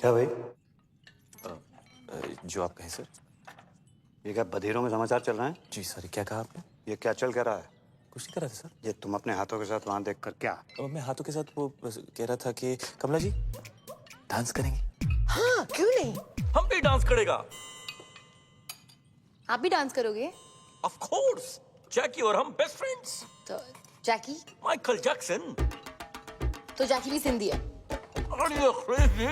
क्या भाई? जो आप कहें सर। ये क्या बधेरों में समाचार चल रहे हैं? जी सर, क्या कहा आपने? ये क्या चल क्या रहा है? कुछ नहीं कर रहा था सर। ये तुम अपने हाथों के साथ वहां देख कर क्या? मैं हाथों के साथ वो बस कह रहा था कि कमला जी डांस करेंगे। हाँ, क्यों नहीं? हम भी डांस करेगा। आप भी डांस करोगे? Of course. जैकी और हम बेस्ट फ्रेंड्स। तो जैकी? Michael Jackson. तो जैकी भी सिंधी है। Are you crazy?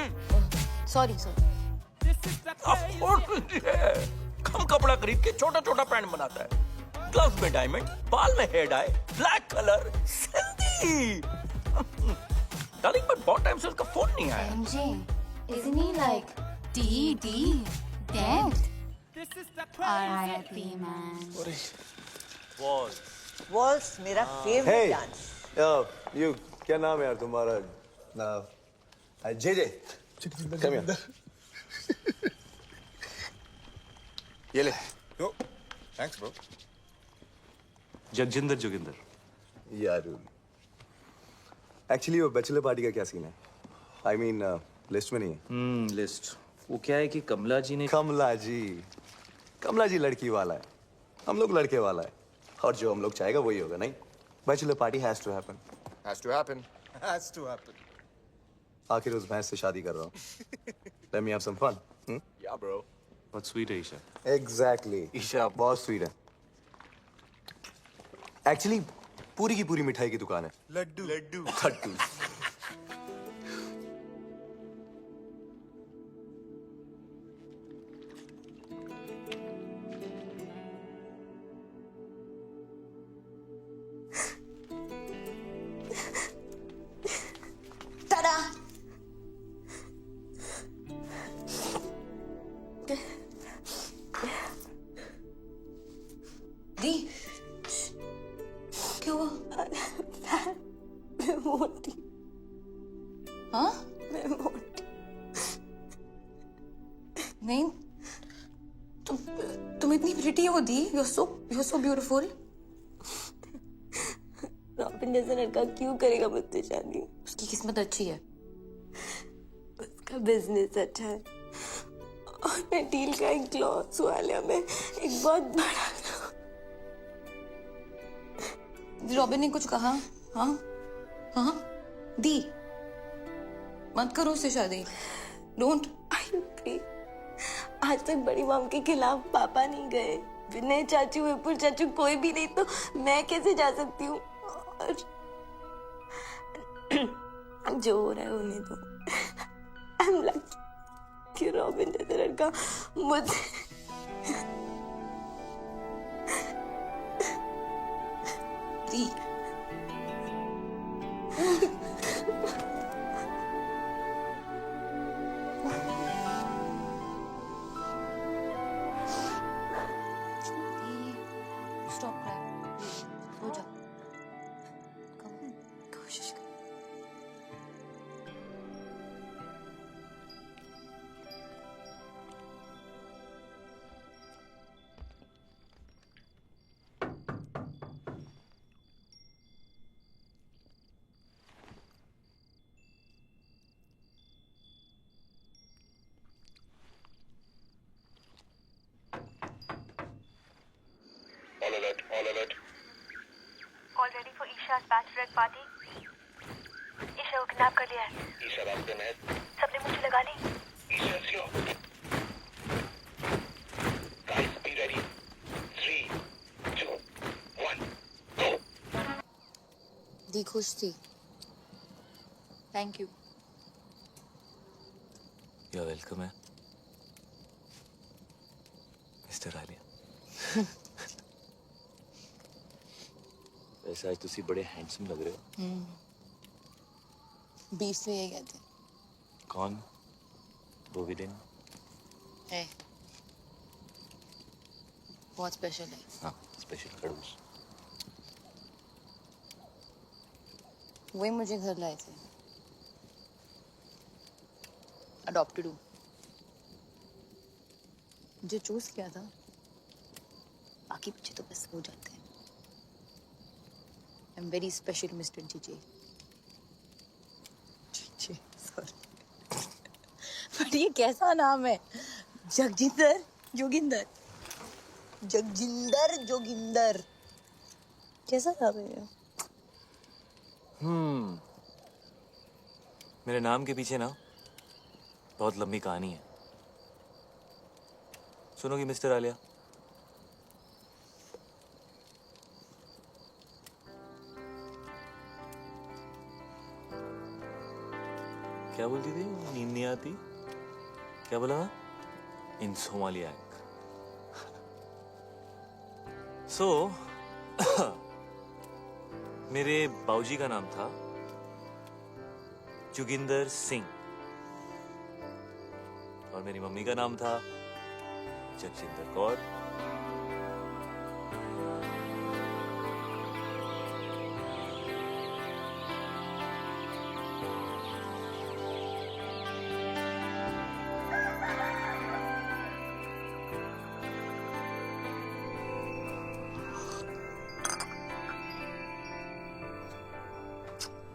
Sorry sorry. Of course Sindhi है। कम कपड़ा खरीद के छोटा छोटा पैंट बनाता है। ग्लव्स में डायमंड, बाल में hair dye, black colour, Sindhi. Darling पर बहुत टाइम से उसका फोन नहीं आया। Isn't he like dead? R.I.P. man. Walls मेरा फेवरेट डांस। यू क्या नाम है यार तुम्हारा? नाम जे कम हियर। ये ले। Thanks bro. जगजिंदर जोगिंदर। यार एक्चुअली वो बैचलर पार्टी का क्या सीन है? आई मीन लिस्ट में नहीं है। लिस्ट वो क्या है कि कमला जी लड़की वाला है, हम लोग लड़के वाला है, और जो हम लोग चाहेगा वही होगा। नहीं, bachelor party has to happen. Has to happen. आखिर उस भैंस से शादी कर रहा हूँ। Let me have some fun. Yeah, bro. बहुत स्वीट है ईशा। Exactly. ईशा बहुत स्वीट है। एक्चुअली पूरी की पूरी मिठाई की दुकान है। लड्डू। दी, क्या हुआ? मैं मोटी। हाँ? मैं मोटी। नहीं, तुम इतनी प्रिटी हो दी। You're so beautiful. रॉबिन जैसा लड़का क्यों करेगा मुझसे शादी? उसकी किस्मत अच्छी है। उसका बिजनेस अच्छा है और मैं डील का एक क्लॉथ वाले में एक बहुत बड़ा। रॉबिन ने कुछ कहा? हाँ हाँ दी, मत करो उससे शादी। डोंट। आज तक बड़ी मॉम के खिलाफ पापा नहीं गए, विनय चाचू, विपुल चाचू, कोई भी नहीं, तो मैं कैसे जा सकती हूँ? और जो हो रहा है होने दो। आई एम लकी कि रॉबिन जैसा लड़का मुझे दी। Stop crying. हो जा। कोशिश कर। All alert. All ready for Isha's bachelorette party? Isha को किडनैप कर लिया है। ईशा रास्ते में है। सबने मुझे लगा ली। Isha slow. Guys, be ready. 3, 2, 1, go. दी खुश थी। Thank you. You're welcome है मिस्टर आलिया। वैसे आज तुसी बड़े हैंडसम लग रहे हो। बीच में यही कहते हैं। कौन? वो विलेन है, बहुत स्पेशल है। हाँ, स्पेशल खड़ूस। वही मुझे घर लाए थे। अडॉप्टेड हूँ। मुझे चूज किया था, बाकी बच्चे तो बस हो जाते हैं। I am very special mister GJ. GJ, sorry. God, ये कैसा नाम है? जगजिंदर जोगिंदर, जगजिंदर जोगिंदर, कैसा नाम है ये? मेरे नाम के पीछे ना बहुत लंबी कहानी है। सुनोगी मिस्टर आलिया? क्या बोलती थी? नींद नहीं आती? क्या बोला? इंसोमालियाक। मेरे बाऊजी का नाम था जोगिंदर सिंह और मेरी मम्मी का नाम था Jagjinder Kaur.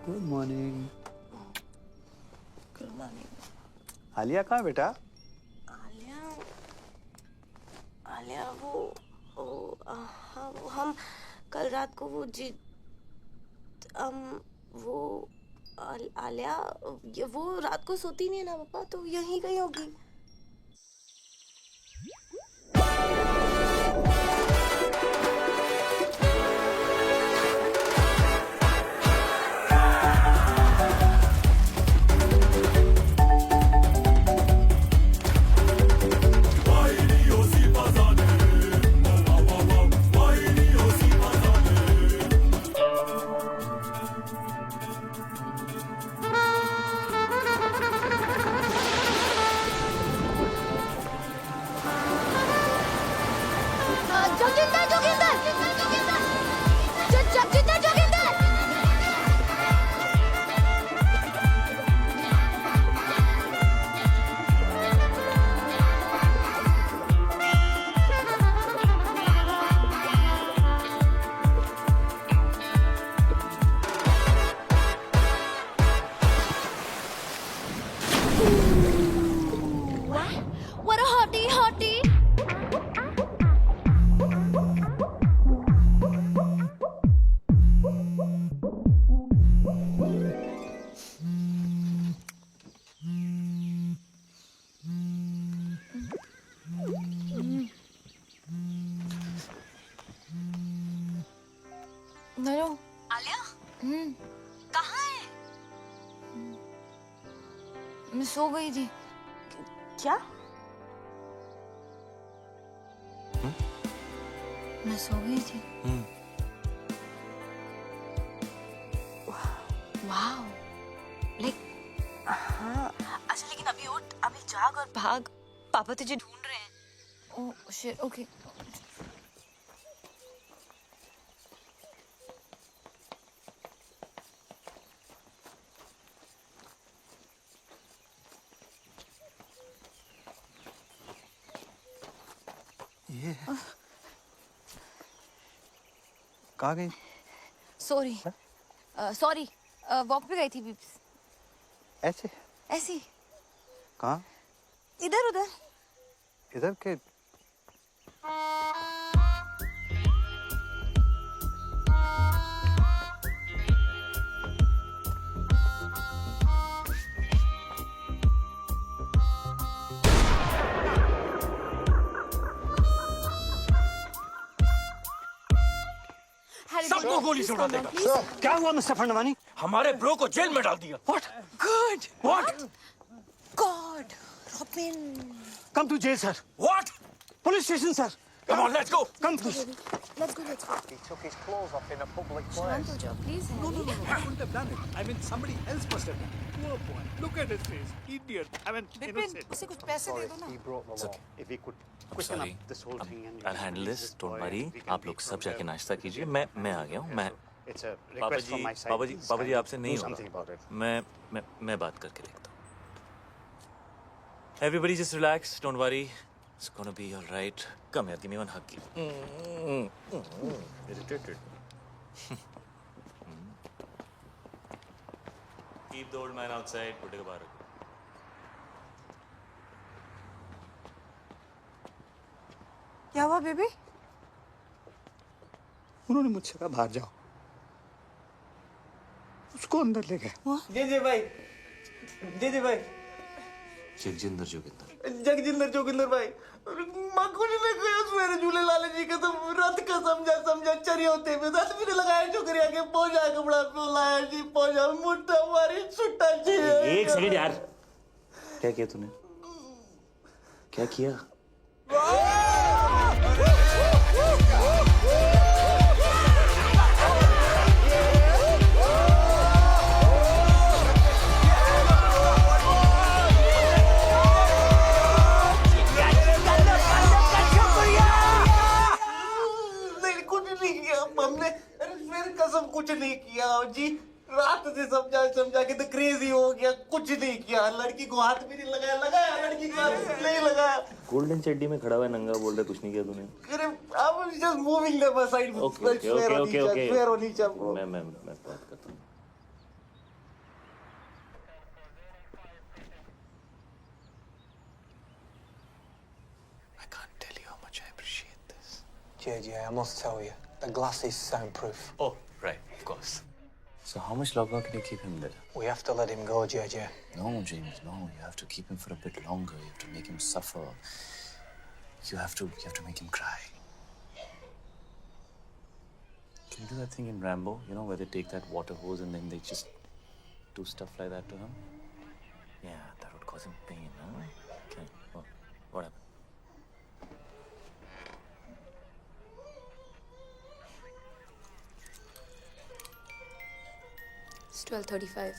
Good morning. Good morning. Aliya कहाँ है बेटा? आलिया हाँ, वो हम कल रात को आलिया वो रात को सोती नहीं है ना पापा, तो यहीं गई होगी। What a hottie, hottie. Hello Alia, कहाँ है? मैं सो गई थी। क्या? मैं सो गई थी। वाओ, लाइक हाँ। अच्छा लेकिन अभी उठ, अभी जाग और भाग, पापा तुझे ढूंढ रहे हैं। Oh shit, okay. ये कहाँ गई? सॉरी सॉरी, वॉक पे गई थी बीप्स। ऐसे? ऐसी कहाँ? इधर उधर। इधर के? सबको गोली से उड़ा देगा। क्या हुआ मिस्टर फंडवानी? हमारे ब्रो को जेल में डाल दिया। What? Good. What? God, Robin. Come to jail, sir. What? Police station, sir. Come on, let's go. Come, please. Let's go, let's go. He took his clothes off in a public place. Shantu, please. No, he wouldn't have done it. I mean, somebody else must have done it. Poor boy. Look at his face. Idiot. I mean, innocent. उसे कुछ पैसे दे दो ना। He broke the law. If he could I'm quicken sorry. up this whole thing and I'll handle this. Don't worry. आप लोग सब जाके नाश्ता कीजिए। मैं आ गया हूँ। It's a request from my side. पापा जी आपसे नहीं Do something होगा। about it. मैं बात करके देखता हूँ। Everybody just relax. Don't worry. It's gonna be all right. Come here, give me one hug. Irritated. Keep the old man outside. बुढ़े को बाहर रखो। क्या हुआ बेबी? उन्होंने मुझसे कहा बाहर जाओ, उसको अंदर ले गए। जी भाई, जी भाई, जगजिंदर जोगिंदर, जगजिंदर जोगिंदर भाई, मां कुछ नहीं कहो सवेरे झूले लाल जी के तो रथ का समझा चरी होते में रथ भी नहीं लगाया छोकरिया के पहुंचा कपड़ा तो लाया जी पहुंचा मुट्ठा मारी छुट्टा जी। एक सेकंड यार, क्या किया तूने? क्या किया? हमने फिर कसम कुछ नहीं किया जी, रात से समझा के तो क्रेजी हो गया, कुछ नहीं किया, लड़की को हाथ भी नहीं लगाया लड़की को हाथ नहीं लगाया। गोल्डन चड्डी में खड़ा हुआ नंगा बोल रहा कुछ नहीं किया तूने? अरे अब just moving the side, okay fair होनी चाहिए। मैं बात करता हूँ। I can't tell you how much I appreciate this. JJ, I must tell you, the glass is soundproof. Oh, right, of course. So how much longer can you keep him there? We have to let him go, JJ. No, James, no. You have to keep him for a bit longer. You have to make him suffer. You have to make him cry. Can you do that thing in Rambo? You know, where they take that water hose and then they just do stuff like that to him? Yeah, that would cause him pain, huh? Okay. What happened? It's 12:35.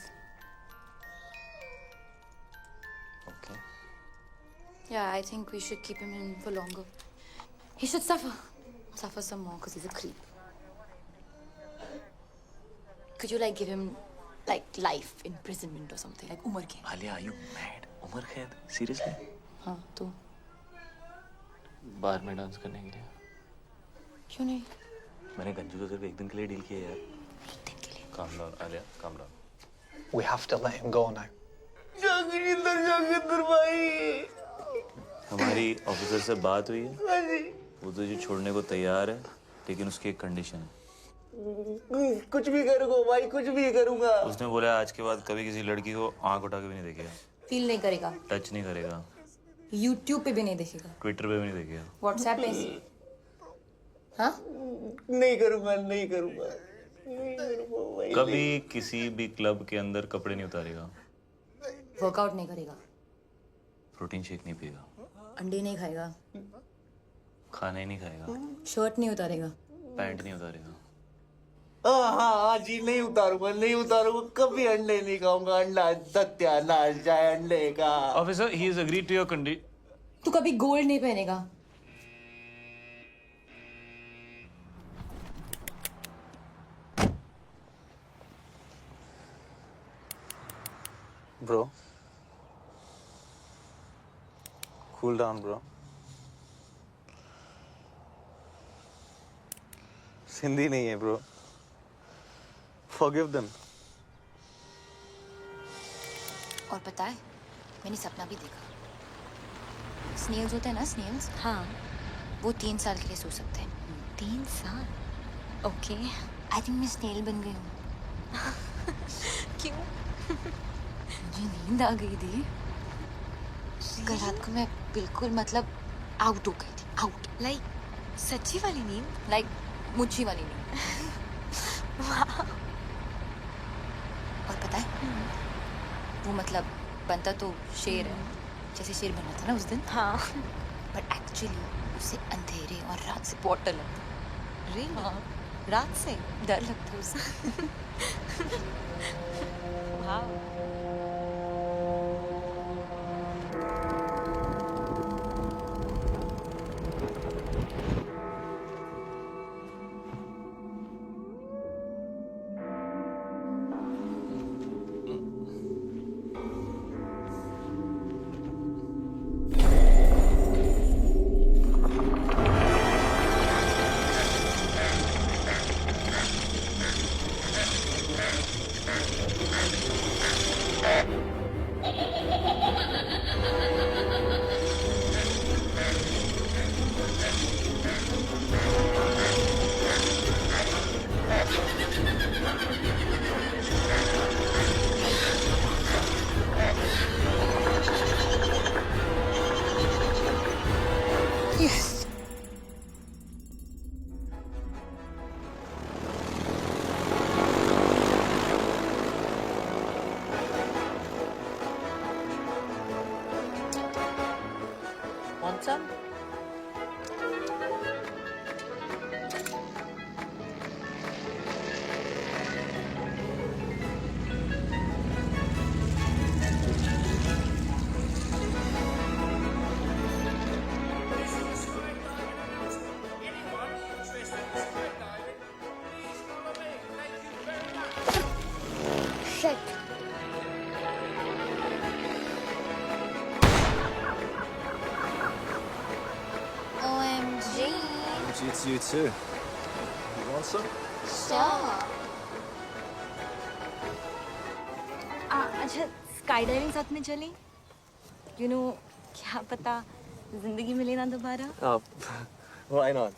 Okay. Yeah, I think we should keep him in for longer. He should suffer some more because he's a creep. Could you like give him like life imprisonment or something, like Umar Kaid? Alia, are you mad? Umar Kaid? Seriously? हाँ तो बार में dance करने के लिए? क्यों नहीं? मैंने गंजू को सिर्फ एक दिन के लिए डील किया यार। एक दिन के लिए? Calm down, Alia. Calm down. We have to let him go now. जगजिंदर भाई, हमारी ऑफिसर से बात हुई है। हाँ जी। वो तुझे छोड़ने को तैयार है, लेकिन उसकी एक कंडीशन है। कुछ भी करूँगा भाई, कुछ भी करूँगा। उसने बोला आज के बाद कभी किसी लड़की को आंख उठा के भी नहीं देखेगा। फील नहीं करेगा। टच नहीं करेगा। YouTube पे भी नहीं देखेगा। ट्विटर पे भी नहीं देखेगा। WhatsApp पे? हाँ? नहीं करूँगा भाई। कभी किसी भी क्लब के अंदर कपड़े नहीं उतारेगा। वर्कआउट नहीं करेगा। प्रोटीन शेक नहीं पिएगा। अंडे नहीं खाएगा। खाना ही नहीं खाएगा। शर्ट नहीं उतारेगा। पैंट नहीं उतारेगा। हाँ जी, नहीं उतारूंगा, कभी अंडे नहीं खाऊंगा, अंडा सत्यानाश जाए अंडे का। Officer, he has agreed to your condition. तू कभी गोल्ड नहीं पहनेगा। Bro, cool down, bro. Sindhi नहीं है, bro. Forgive them. और पता है, मैंने सपना भी देखा। स्नेल्स होते हैं ना, स्नेल्स? हाँ। वो 3 साल के लिए सो सकते हैं। 3 साल? ओके। आई थिंक मैं स्नेल बन गई हूँ। क्यों? मुझे नींद आ गई थी। कल रात को मैं बिल्कुल मतलब आउट हो गई थी, आउट। लाइक सच्ची वाली नींद? लाइक मुच्छी वाली नींद। और पता है, वो मतलब बनता तो शेर है, जैसे शेर बनना था ना उस दिन। हाँ। बट एक्चुअली उसे अंधेरे और रात से बहुत डर लगता। रियली? हाँ। रात से डर लगता है उसे। Wow. you too. You want some? Sure. अच्छा स्काई डाइविंग साथ में चली? You know, क्या पता जिंदगी मिले ना दोबारा? Why not?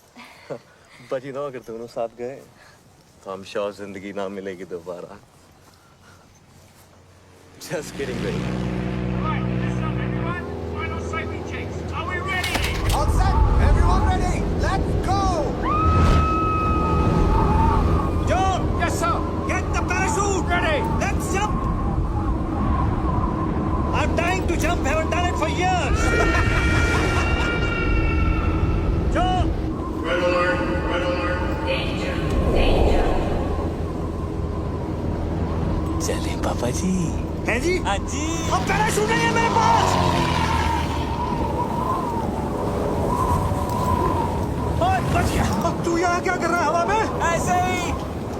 But you know, अगर दोनों साथ गए तो I'm sure जिंदगी ना मिलेगी दोबारा. Just kidding, baby. Right, listen up, everyone. Final safety checks. Are we ready? All set. Everyone ready? Let's go. John! Yes, sir. Get the parachute ready. Let's jump. I'm dying to jump. Haven't done it for years. John! Red alert. Red alert. Danger. Danger. चले पापा जी। है जी? हाँ जी। अब parachute नहीं है मेरे पास। ओए, बच गया। अब तू यहाँ क्या कर रहा है हवा में? ऐसे ही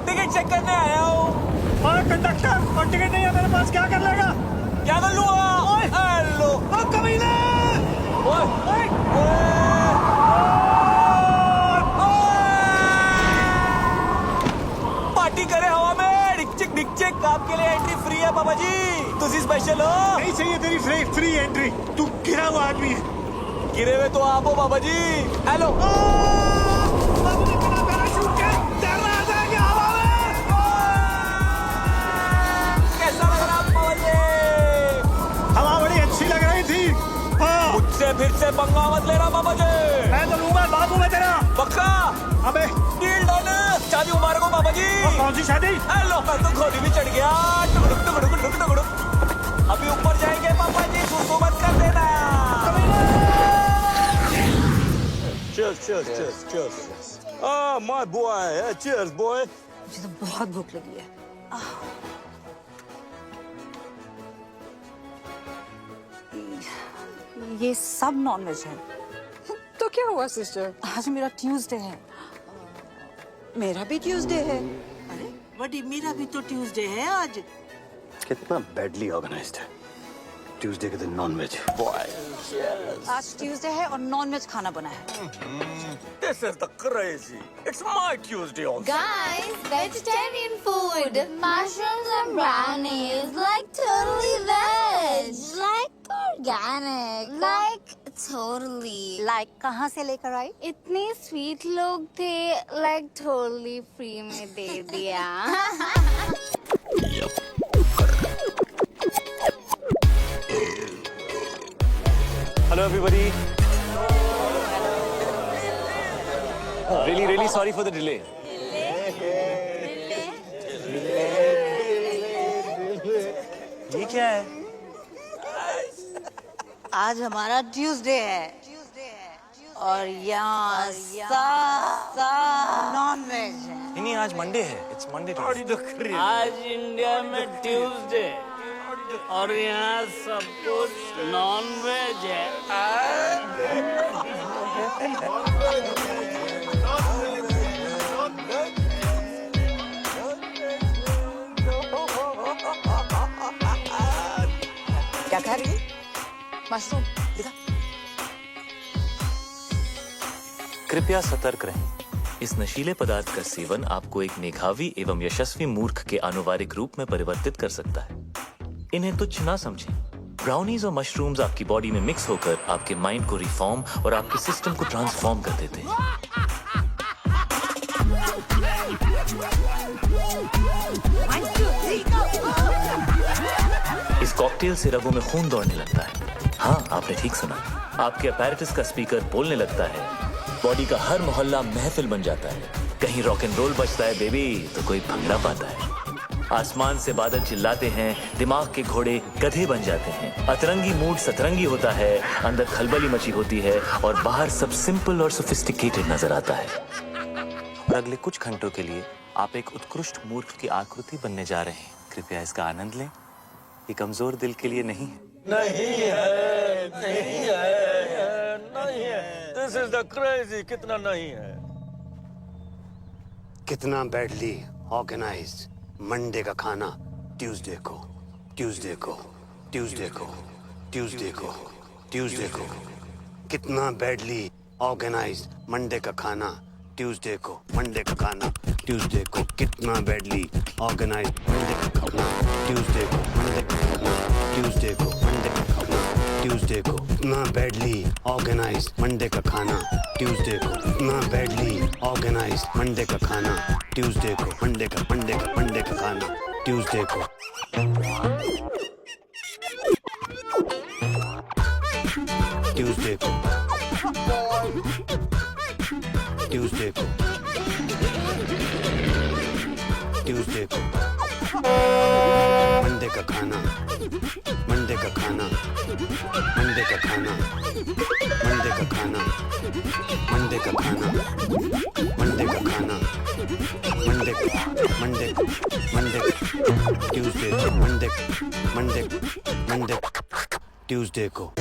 टिकट चेक करने आया हूँ। और कंडक्टर, और टिकट नहीं है मेरे पास, क्या कर लेगा? क्या कर लूँगा? ओए, हेलो। अब कमीने! ओए, पार्टी करे हवा में। डिक-चिक आपके लिए एंट्री फ्री है पापा जी। तुसी स्पेशल हो? नहीं चाहिए तेरी फ्री एंट्री। तू गिरा हुआ आदमी है। गिरे हुए तो आप हो पापा जी। हेलो। बाबू ने बिना पैराशूट के तैरना आ जाएंगे हवा में। कैसा लग रहा पापा जी? हवा बड़ी अच्छी लग रही थी। हाँ। मुझसे फिर से पंगा मत लेना पापा जी। मैं तो लूंगा बाबू में तेरा। पक्का? अबे डील डन। शादी मुबारक हो पापा जी। कौन सी शादी? हेलो, मैं तो घोड़ी भी चढ़ गया। टुकड़ुक टुकड़ुक टुकड़ुक टुकड़ुक। अभी ऊपर जाएंगे पापा जी, सुसु मत कर देना। Cheers, cheers, cheers, cheers. Ah, my boy. Yeah, cheers, boy. मुझे तो बहुत भूख लगी है। ये सब नॉनवेज है। तो क्या हुआ सिस्टर? आज मेरा ट्यूसडे है। मेरा भी ट्यूसडे है। अरे बड़ी, मेरा भी तो ट्यूसडे है आज। कितना बैडली ऑर्गेनाइज्ड है। ट्यूसडे के दिन नॉनवेज। आज ट्यूसडे है और नॉनवेज खाना बना है। This is the crazy. It's my Tuesday also. Guys, vegetarian food. Mushrooms and brownies. Like totally veg. Like organic. Like totally. Like कहाँ से लेकर आई? इतने स्वीट लोग थे, like totally free में दे दिया। Hello everybody. Really sorry for the delay. ये क्या है? आज हमारा ट्यूसडे है और यहाँ नॉनवेज है। नहीं, आज मंडे है। It's Monday today. आज इंडिया में ट्यूसडे और यहाँ सब कुछ नॉन वेज है। क्या खा रही है? मशरूम। दिखा। कृपया सतर्क रहें। इस नशीले पदार्थ का सेवन आपको एक मेधावी एवं यशस्वी मूर्ख के आनुवारिक रूप में परिवर्तित कर सकता है। इन्हें तुच्छ ना समझें। ब्राउनीज और मशरूम्स आपकी बॉडी में मिक्स होकर आपके माइंड को रिफॉर्म और आपके सिस्टम को ट्रांसफॉर्म कर देते हैं। इस कॉकटेल से रगों में खून दौड़ने लगता है। हाँ, आपने ठीक सुना। आपके अपैरेटस का स्पीकर बोलने लगता है। बॉडी का हर मोहल्ला महफिल बन जाता है। कहीं रॉक एंड रोल बजता है बेबी तो कोई भंगड़ा पाता है। आसमान से बादल चिल्लाते हैं, दिमाग के घोड़े गधे बन जाते हैं। अतरंगी मूड सतरंगी होता है, अंदर खलबली मची होती है और बाहर सब सिंपल और सोफिस्टिकेटेड नजर आता है। और अगले कुछ घंटों के लिए आप एक उत्कृष्ट मूर्ख की आकृति बनने जा रहे हैं। कृपया इसका आनंद लें। ये कमजोर दिल के लिए नहीं है। नहीं है। This is the crazy. कितना नहीं है? कितना बैडली ऑर्गेनाइज्ड। मंडे का खाना ट्यूसडे को, ट्यूसडे को, ट्यूसडे को, ट्यूसडे को, ट्यूसडे को। कितना बैडली ऑर्गेनाइज्ड। मंडे का खाना ट्यूसडे को मंडे का खाना, ट्यूसडे को कितना बैडली ऑर्गेनाइज, मंडे का खाना, ट्यूसडे को मंडे का खाना, ट्यूसडे को मंडे का खाना, ट्यूसडे को इतना बैडली ऑर्गेनाइज, मंडे का खाना, ट्यूसडे को इतना बैडली ऑर्गेनाइज, मंडे का खाना, ट्यूसडे को मंडे का खाना, ट्यूसडे को ट्यूसडे को ट्यूसडे को ट्यूसडे को मंडे का खाना, मंडे का खाना, मंडे का खाना, मंडे का खाना, मंडे का खाना, मंडे का खाना, मंडे मंडे मंडे ट्यूसडे को मंडे मंडे मंडे ट्यूसडे को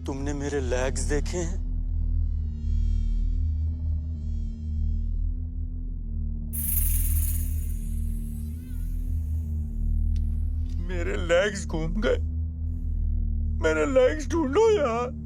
तुमने मेरे लेग्स देखे हैं? मेरे लेग्स घूम गए। मेरे लेग्स ढूंढो यार।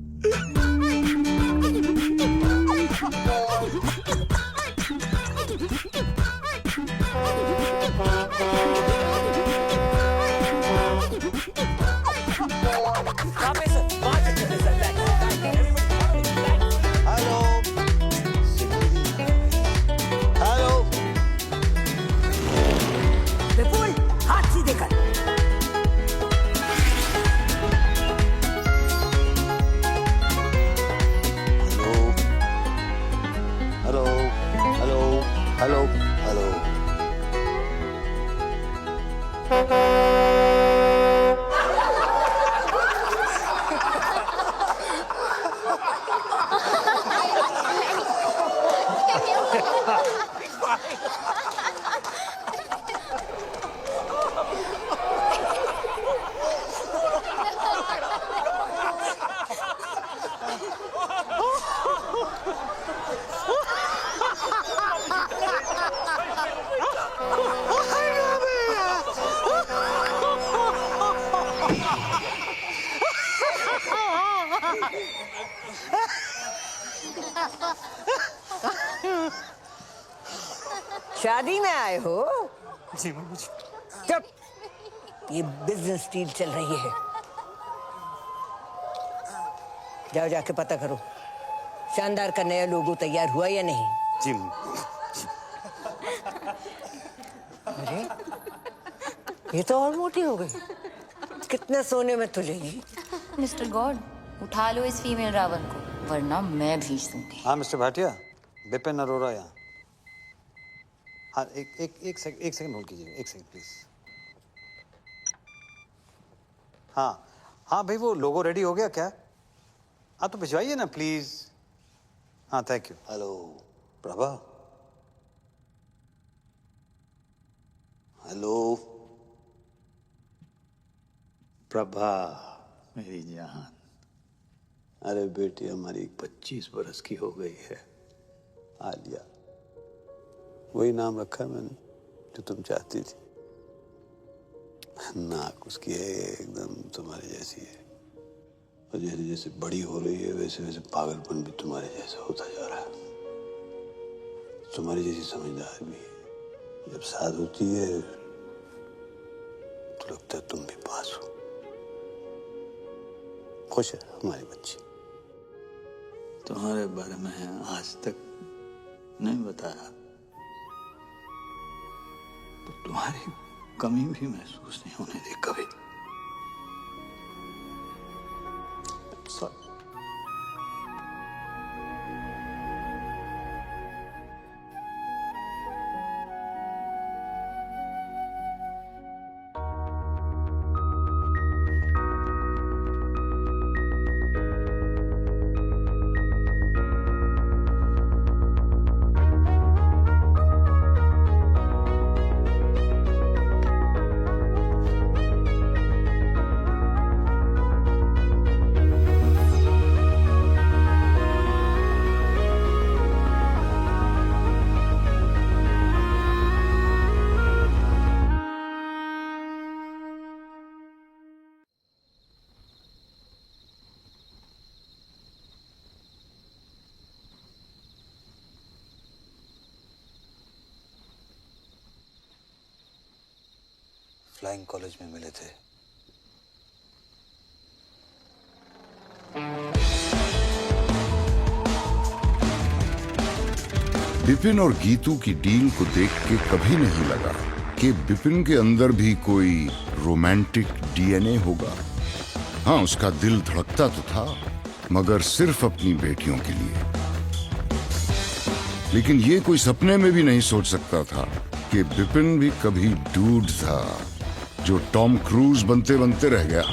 विपुल, हाथ सीधे कर। हेलो हेलो हेलो हेलो शादी में आए हो? जी मम्मी जी। चुप, ये बिजनेस डील चल रही है। जाओ जाके पता करो शानदार का नया लोगो तैयार हुआ या नहीं। जी अरे ये तो और मोटी हो गई। कितने सोने में तुलेगी? मिस्टर गॉड, उठा लो इस फीमेल रावण को, वरना मैं भेज दूंगी। हाँ मिस्टर भाटिया, बिपिन अरोरा यहाँ। हाँ एक सेकंड होल्ड कीजिए, एक सेकंड प्लीज। हाँ भाई, वो लोगो रेडी हो गया क्या? हाँ तो भिजवाइए ना प्लीज। हाँ thank you. Hello Prabha. Hello Prabha मेरी जान। अरे बेटी हमारी 25 बरस की हो गई है, आलिया। वही नाम रखा मैंने जो तुम चाहती थी। नाक उसकी है एकदम तुम्हारे जैसी है, और जैसे जैसे बड़ी हो रही है वैसे वैसे पागलपन भी तुम्हारे जैसा होता जा रहा है। तुम्हारी जैसी समझदार भी है। जब साथ होती है तो लगता है तुम भी पास हो। खुश है हमारी बच्ची। तुम्हारे बारे में आज तक नहीं बताया तो तुम्हारी कमी भी महसूस नहीं होने दी कभी। सॉरी। फ्लाइंग कॉलेज में मिले थे। बिपिन और गीतू की डील को देख के कभी नहीं लगा कि बिपिन के अंदर भी कोई रोमांटिक डीएनए होगा। हाँ, उसका दिल धड़कता तो था, मगर सिर्फ अपनी बेटियों के लिए। लेकिन ये कोई सपने में भी नहीं सोच सकता था कि बिपिन भी कभी डूड था जो टॉम क्रूज बनते बनते रह गया।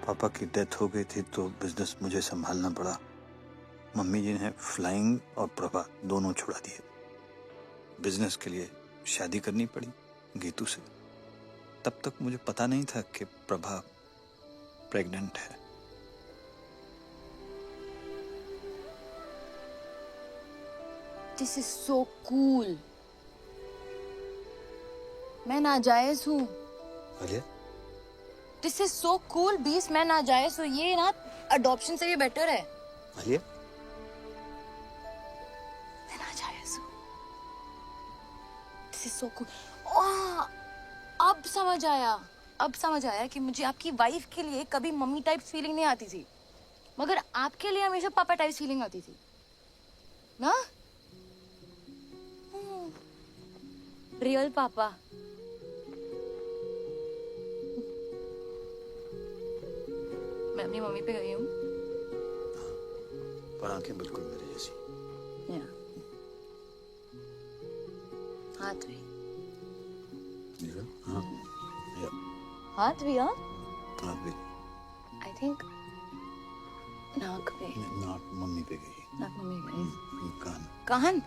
पापा की डेथ हो गई थी तो बिजनेस मुझे संभालना पड़ा। मम्मी जी ने फ्लाइंग और प्रभा दोनों छुड़ा दिए। बिजनेस के लिए शादी करनी पड़ी गीतू से। तब तक मुझे पता नहीं था कि प्रभा प्रेग्नेंट है। This is so cool. मैं नाजायज हूँ। Alia? This is so cool, 20 मैं नाजायज हूँ। ये ना अडॉप्शन से भी बेटर है। आलिया? मैं नाजायज हूँ। This is so cool. ओह, अब समझ आया। अब समझ आया कि मुझे आपकी वाइफ के लिए कभी मम्मी टाइप फीलिंग नहीं आती थी, मगर आपके लिए हमेशा पापा टाइप फीलिंग आती थी, ना? रियल पापा। मैं अपनी मम्मी पे गई हूँ। पर आंखें बिल्कुल मेरे जैसी। हाथ भी। हाँ। हाथ भी, हाँ? नाक भी। I think नाक पे। नाक मम्मी पे गई। नाक मम्मी पे गई। कान। कान?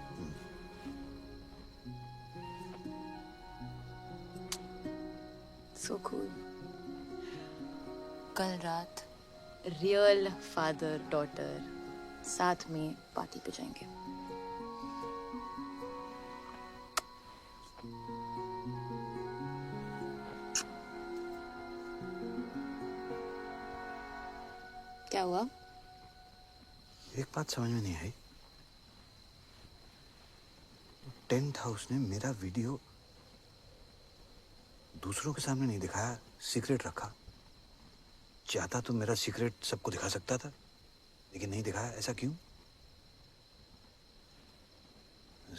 So cool. कल रात रियल फादर डॉटर साथ में पार्टी पे जाएंगे। क्या हुआ? एक बात समझ में नहीं आई। टेंट हाउस ने मेरा वीडियो दूसरों के सामने नहीं दिखाया, सीक्रेट रखा। चाहता तो मेरा सीक्रेट सबको दिखा सकता था, लेकिन नहीं दिखाया। ऐसा क्यों?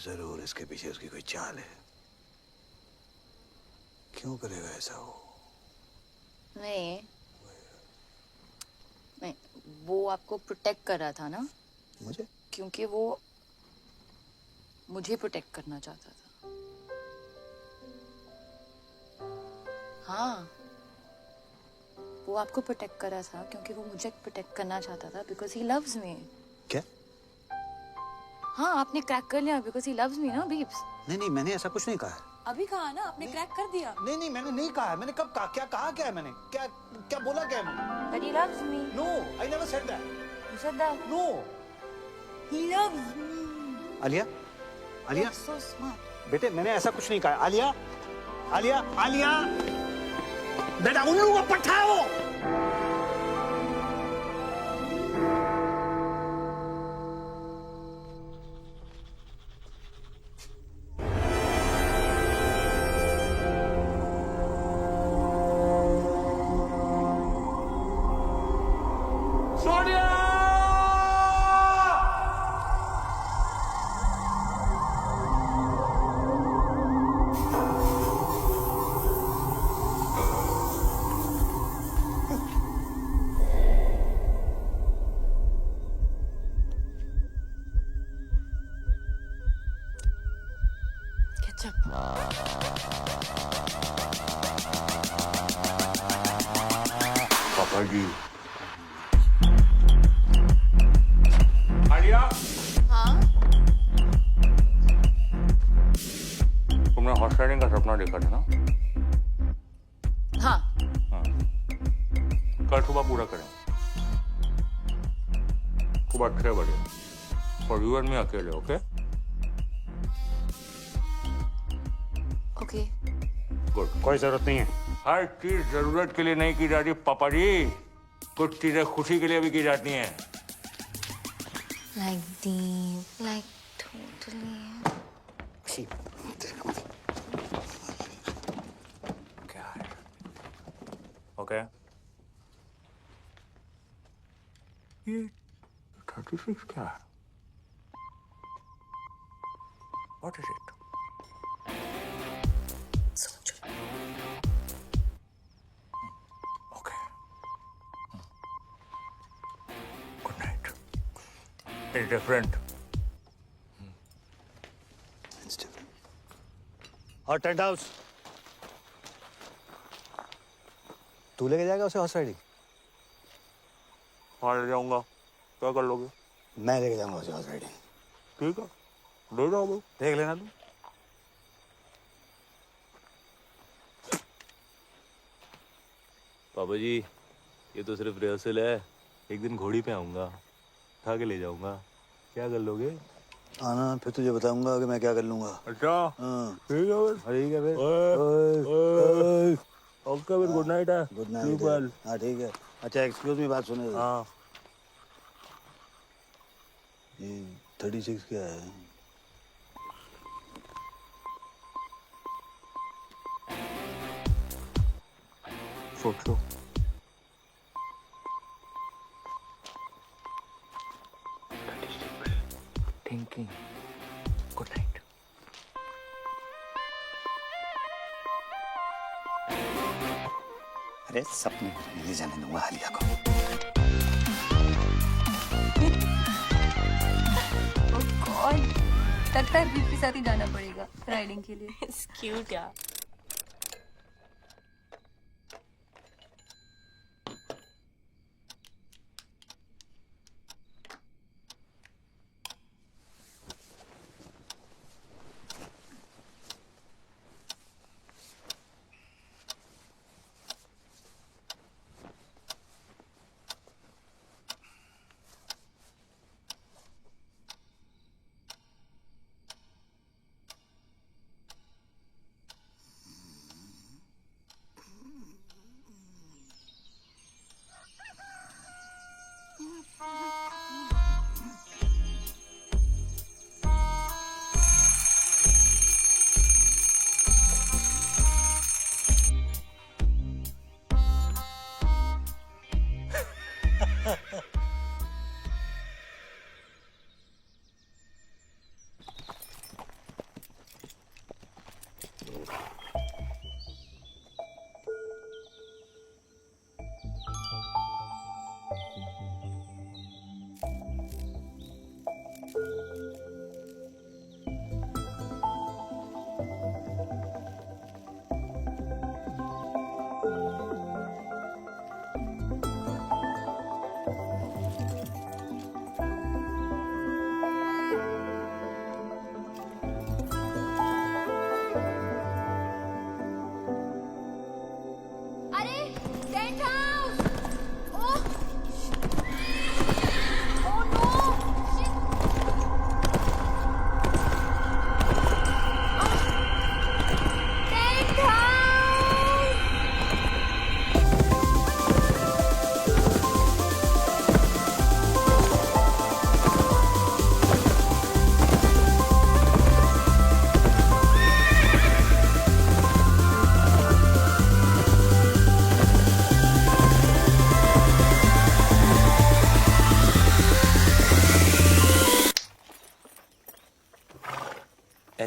जरूर इसके पीछे उसकी कोई चाल है। क्यों करेगा ऐसा वो? नहीं, वो आपको प्रोटेक्ट कर रहा था ना? मुझे? क्योंकि वो मुझे प्रोटेक्ट करना चाहता था। हाँ, वो आपको प्रोटेक्ट कर रहा था क्योंकि वो मुझे प्रोटेक्ट करना चाहता था बिकॉज ही लव्स मी। क्या? हाँ, आपने क्रैक कर लिया बिकॉज ही लव्स मी ना बीब्स। नहीं, मैंने ऐसा कुछ नहीं कहा है। अभी कहा ना आपने, क्रैक कर दिया। नहीं, मैंने नहीं कहा है। मैंने कब कहा? क्या कहा? क्या है मैंने? क्या बोला? क्या है मैंने? That he loves me. No, I never said that. You said that. No. He loves me. Alia, You're so smart. बेटे मैंने ऐसा कुछ नहीं कहा। आलिया, बेटा उल्लू का पट्टा है वो। पापा जी। आलिया, हाँ? तुमने हॉर्स राइडिंग का सपना देखा था ना? हाँ। कल सुबह पूरा करें। सुबह 6 बजे। फॉर यू एंड मी अकेले, ओके? ओके। गुड। कोई जरूरत नहीं है। हर चीज जरूरत के लिए नहीं की जाती पापा जी, कुछ चीजें खुशी के लिए भी की जाती हैं। Like deep, like totally. क्या है? ओके। ये 36 क्या है? What is it? It's different. It's different. और टेंट हाउस तू लेके जाएगा उसे हॉर्स राइडिंग? हाँ, ले जाऊंगा। क्या कर लोगे? मैं लेके जाऊंगा उसे हॉर्स राइडिंग। ठीक है, ले जाओगे। देख लेना तू। पापा जी, ये तो सिर्फ रिहर्सल है। एक दिन घोड़ी पे आऊंगा, उठा के ले जाऊंगा। क्या कर लोगे? आना, फिर तुझे बताऊंगा कि मैं क्या कर लूंगा। अच्छा, हाँ ठीक है फिर। ठीक है फिर। ओके फिर, गुड नाइट है। Good night. हाँ ठीक है। अच्छा एक्सक्यूज मी, बात सुने। हाँ। ये 36 क्या है? सोचो। Thinking. Good night. अरे सपने में ले जाने दूंगा आलिया को। Oh God, लगता है बीप के साथ ही जाना पड़ेगा राइडिंग के लिए। It's cute यार।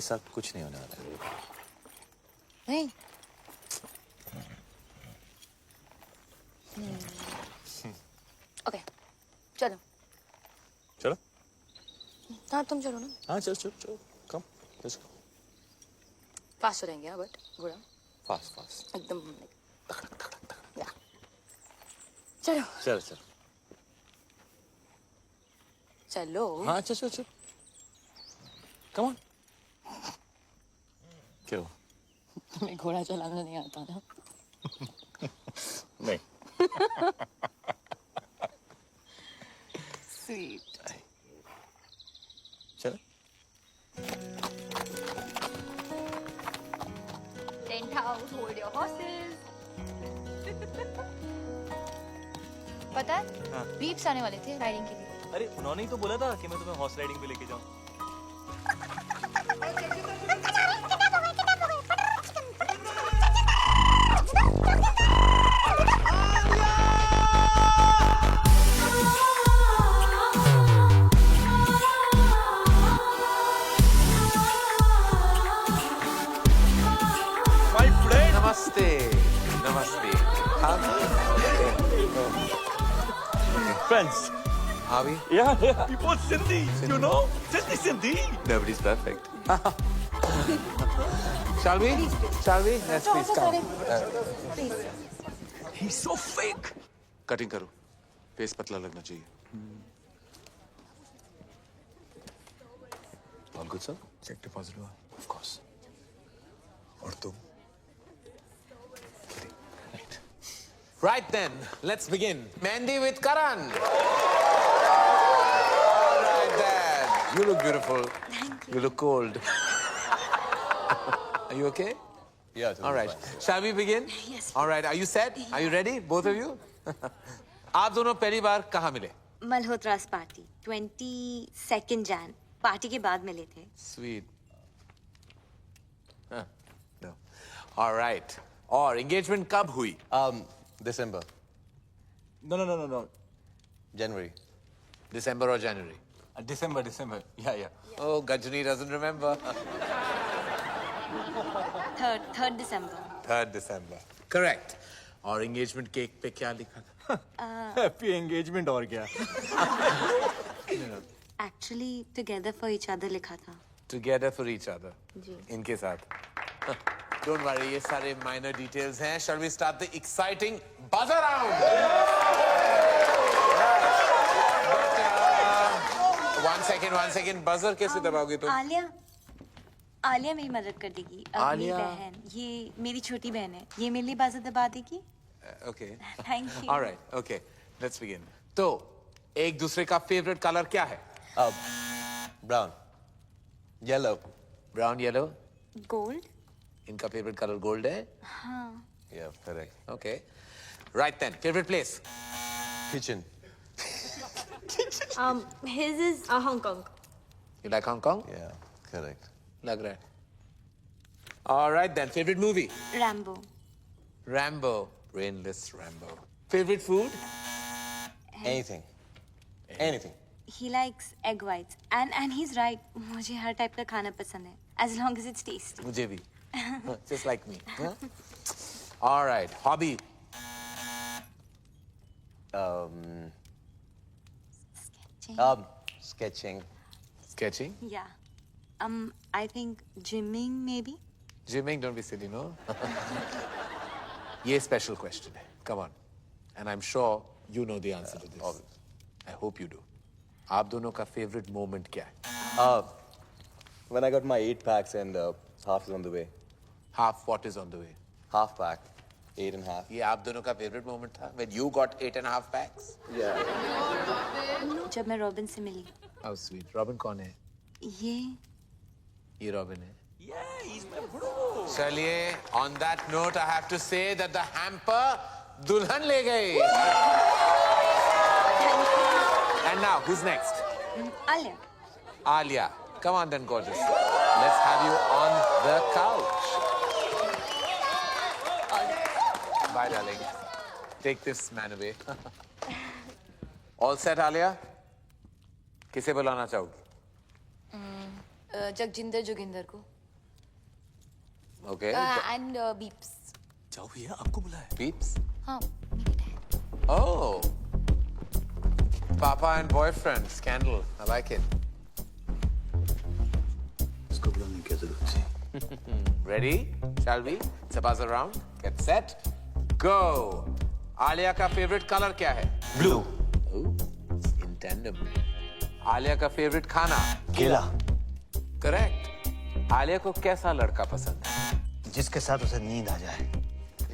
ऐसा कुछ नहीं होने वाला है। नहीं ओके चलो चलो। हाँ तुम चलो ना हाँ चलो चलो चलो कम लेट्स गो। फास्ट चलेंगे बट घोड़ा फास्ट फास्ट एकदम या चलो चलो चलो। चलो हाँ चलो चलो चलो कम ऑन। क्यों? तुम्हें घोड़ा चलाना नहीं आता ना? नहीं। स्वीट। चलो। Tent house, hold your horses. पता है? हाँ। बीप्स आने वाले थे राइडिंग के लिए। अरे उन्होंने ही तो बोला था कि मैं तुम्हें हॉर्स राइडिंग पे लेके जाऊं। My friend. नमस्ते नमस्ते Friends. Avi? Yeah, yeah. You both Sindhi. You know? Sindhi. Nobody's perfect. Shall we? Shall we? Let's please come. He's so fake. Cutting करो फेस पतला लगना चाहिए All good sir? Cheque deposit हुआ Of course. और तुम Right then, let's begin. Mandy with Karan. All right then. You look beautiful. Thank You look cold. Are you okay? Yeah. All right. Shall we begin? Yes. All right. Are you set? Are you ready? Both of you? आप दोनों पहली बार कहाँ मिले? मल्होत्रास party 22 Jain party के बाद मिले थे। Sweet. Huh. No. All right. और engagement कब हुई? December. No. January. December or January? December. Yeah. Oh, Gajni doesn't remember. 3rd December। 3rd December. Correct. और engagement cake पे क्या लिखा था? Happy engagement और क्या? Actually together for each other लिखा था। Together for each other. जी। इनके साथ. Don't worry, ये सारे minor details हैं. Shall we start the exciting buzzer round? But, one second. Buzzer कैसे दबाओगे तुम? आलिया मेरी मदद कर देगी। मेरी आलिया? बहन, ये मेरी छोटी बहन है। ये मेरे लिए बाज़ दबा देगी। Okay. Thank you। All right. Okay. Let's begin. तो एक दूसरे का favorite color क्या है? Brown. Yellow. Brown, yellow. Gold? इनका favorite color gold है? हाँ। Yeah, correct. Okay. Right then. Favorite place? Kitchen. His is Hong Kong। You like Hong Kong? Yeah, correct. लग रहा है. All right then. Favorite movie? Rambo। Rambo. Brainless Rambo. Favorite food? Anything. Anything. He likes egg whites and he's right। मुझे हर type का खाना पसंद है as long as it's tasty। मुझे भी. Just like me. Huh? All right. Hobby? Sketching. Sketching? Yeah। I think gymming maybe। Gymming? Don't be silly, no? ये special question है. Come on. And I'm sure you know the answer to this. I hope you do. आप दोनों का favorite moment क्या है? When I got my 8 packs and half is on the way. Half what is on the way? Half pack. 8.5. ये आप दोनों का favorite moment था? When you got 8.5 packs? Yeah. जब मैं रॉबिन से मिली। How sweet. Robin कौन है? ये Robin है. Yeah, he's my bro. चलिए, on that note, I have to say that the hamper दुल्हन ले गई. And now, who's next? Alia. Alia. Come on then, gorgeous. Let's have you on the couch. Bye, darling. Take this man away. All set, Alia? किसे बुलाना चाहोगी? जगजिंदर जोगिंदर को। Okay. And beeps. जाओ भैया, आपको बुलाया। Beeps? हाँ। Oh. Papa and boyfriend scandal. I like it. इसको बुलाने की क्या जरूरत थी? Ready? Shall we? Sabaz around. Get set. Go. Alia का favorite color क्या है? Blue. Oh, in tandem. Alia का favorite खाना? केला। Correct. आलिया को कैसा लड़का पसंद है? जिसके साथ उसे नींद आ जाए।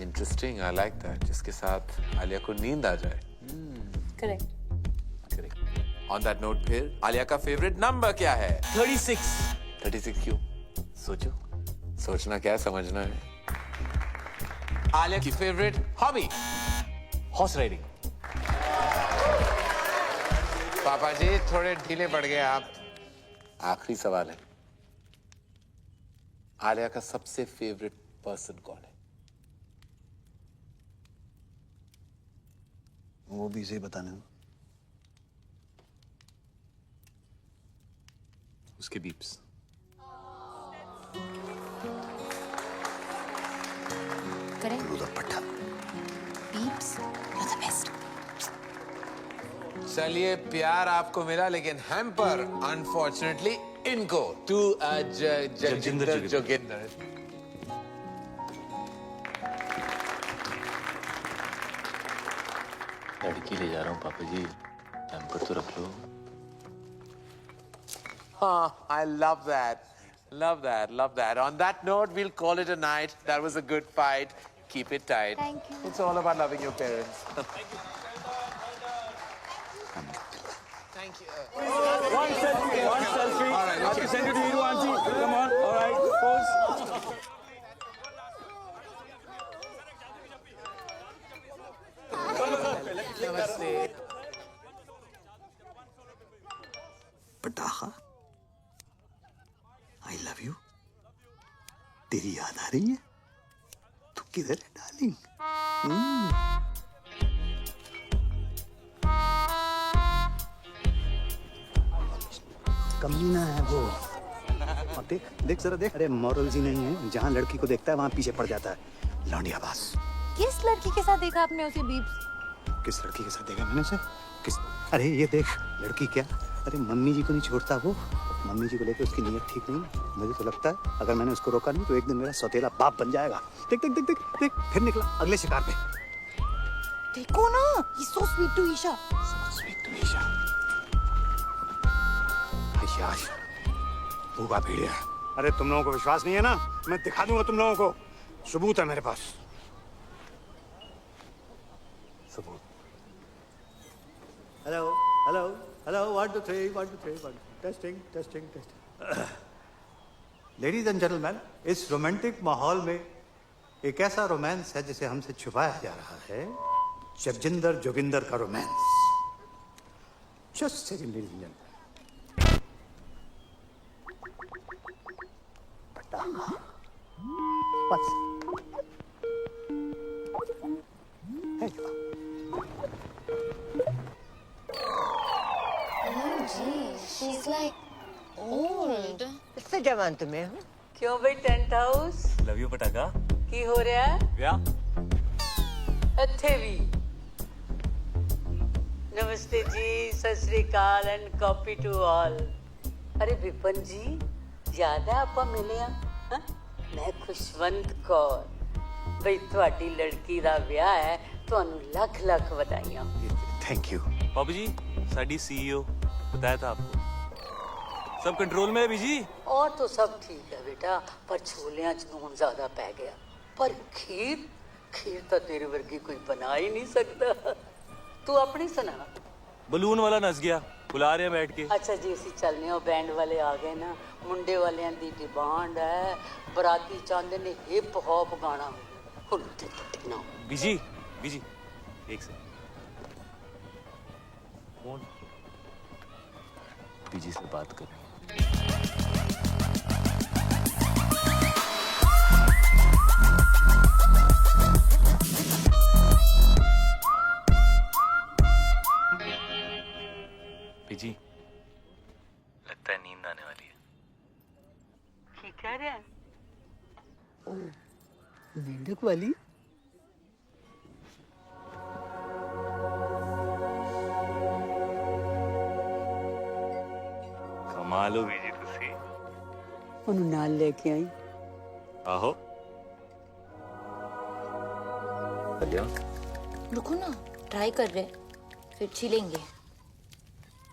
Interesting. I like that. जिसके साथ आलिया को नींद आ जाए. Correct. On that note, फिर आलिया का favorite number क्या है? 36. 36 क्यों? सोचो। सोचना क्या है, समझना है। आलिया की favorite hobby? Horse riding. पापा जी थोड़े ढीले पड़ गए आप। आखिरी सवाल है, आलिया का सबसे फेवरेट पर्सन कौन है? वो भी इसे बताने दो। उसके beeps. Beeps. You're the best. चलिए, प्यार आपको मिला, लेकिन हैम्पर अनफॉर्चुनेटली इनको टू जगिंदर जोगिंदर। लड़की ले जा रहा हूँ पापा जी, हैम्पर तो रख लो। I love that. Love that. Love that. On that note, we'll call it a night. That was a good fight. Keep it tight. Thank you. It's all about loving your parents. Thank you. One selfie. All right, I have to send it to you, auntie. Come on. All right. Pose. Namaste. पटाखा, I love you. तेरी याद आ रही है? तू किधर है darling? कमीना है वो। अब देख देख जरा देख। अरे मॉरल्स ही नहीं है, जहाँ लड़की को देखता है वहाँ पीछे पड़ जाता है। लौंडिया बास। किस लड़की के साथ देखा आपने उसे बीप्स? किस लड़की के साथ देखा मैंने उसे? किस? अरे ये देख, लड़की क्या, अरे मम्मी जी को नहीं छोड़ता वो। मम्मी जी को लेकर उसकी नीयत ठीक नहीं है। मुझे तो लगता है अगर मैंने उसको रोका नहीं तो एक दिन मेरा सौतेला बाप बन जाएगा। देख देख देख देख देख, फिर निकला अगले शिकार पे। देखो ना, he's so sweet to Isha. Sweet to Isha. यार, भूखा भेड़िया। अरे तुम लोगों को विश्वास नहीं है ना? मैं दिखा दूंगा तुम लोगों को। सबूत है मेरे पास। सबूत। Hello hello hello, 1 2 3 1 2 3 1 testing testing testing. Ladies and gentleman, इस रोमांटिक माहौल में एक ऐसा रोमांस है जिसे हमसे छुपाया जा रहा है। जगजिंदर जोगिंदर का romance. Just second ladies and gentleman. पटाखा। बस। She's like old. इससे जवान तुम्हें हूँ। क्यों भाई टेंट हाउस लव यू पटाखा। की हो रहा है? क्या? ਇੱਥੇ ਵੀ नमस्ते जी, सत श्री अकाल एंड कॉपी टू ऑल। अरे विपन जी, याद है ਆਪਾਂ ਮਿਲੇ ਆ? ਮੈਂ ਖੁਸ਼ਵੰਤ ਕੌਰ। ਬਈ ਤੁਹਾਡੀ ਲੜਕੀ ਦਾ ਵਿਆਹ ਹੈ, ਤੁਹਾਨੂੰ ਲੱਖ ਲੱਖ ਵਧਾਈਆਂ। Thank you. पापा जी, साडी सीईओ बताया था आपको, सब कंट्रोल में है बीजी। और तो सब ठीक है बेटा, पर छोलियां च नून ज्यादा पै गया। पर खीर खीर तो तेरे वर्गी कोई बना ही नहीं सकता। तू अपनी सुना। बलून वाला नस गया, बुला रहे हैं बैठ के। अच्छा जी, ਅਸੀਂ ਚੱਲਨੇ ਆ, बैंड वाले आ गए ना। मुंडे वालियां दी डिमांड है, बराती चाहते ने हिप हॉप गाना। हुन ते पट्टी ना बीजी बीजी, एक से फोन, बीजी से बात करनी है। बीजी, लगता है नींद आने वाली है। ठीक कह रहे हैं। लुक वाली। कमाल हो बीजी तुसी। ਉਹਨੂੰ ਨਾਲ ਲੈ ਕੇ ਆਈ। आहो बढ़िया। रुको ना, ट्राई कर रहे फिर छीलेंगे।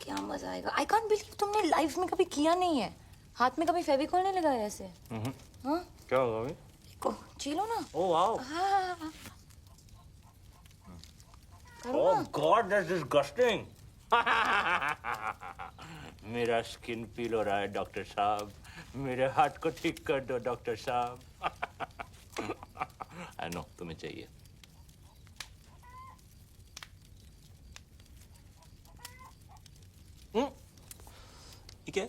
क्या मजा आएगा। आई कांट बिलीव तुमने लाइफ में कभी किया नहीं है। हाथ में कभी फेविकॉल नहीं लगाया ऐसे। हाँ क्या होगा भाई? को छीलो ना। Oh wow. हाँ Oh God, that's disgusting. मेरा स्किन पील हो रहा है डॉक्टर साहब। मेरे हाथ को ठीक कर दो डॉक्टर साहब। आई नो तुम्हें चाहिए। ठीक है।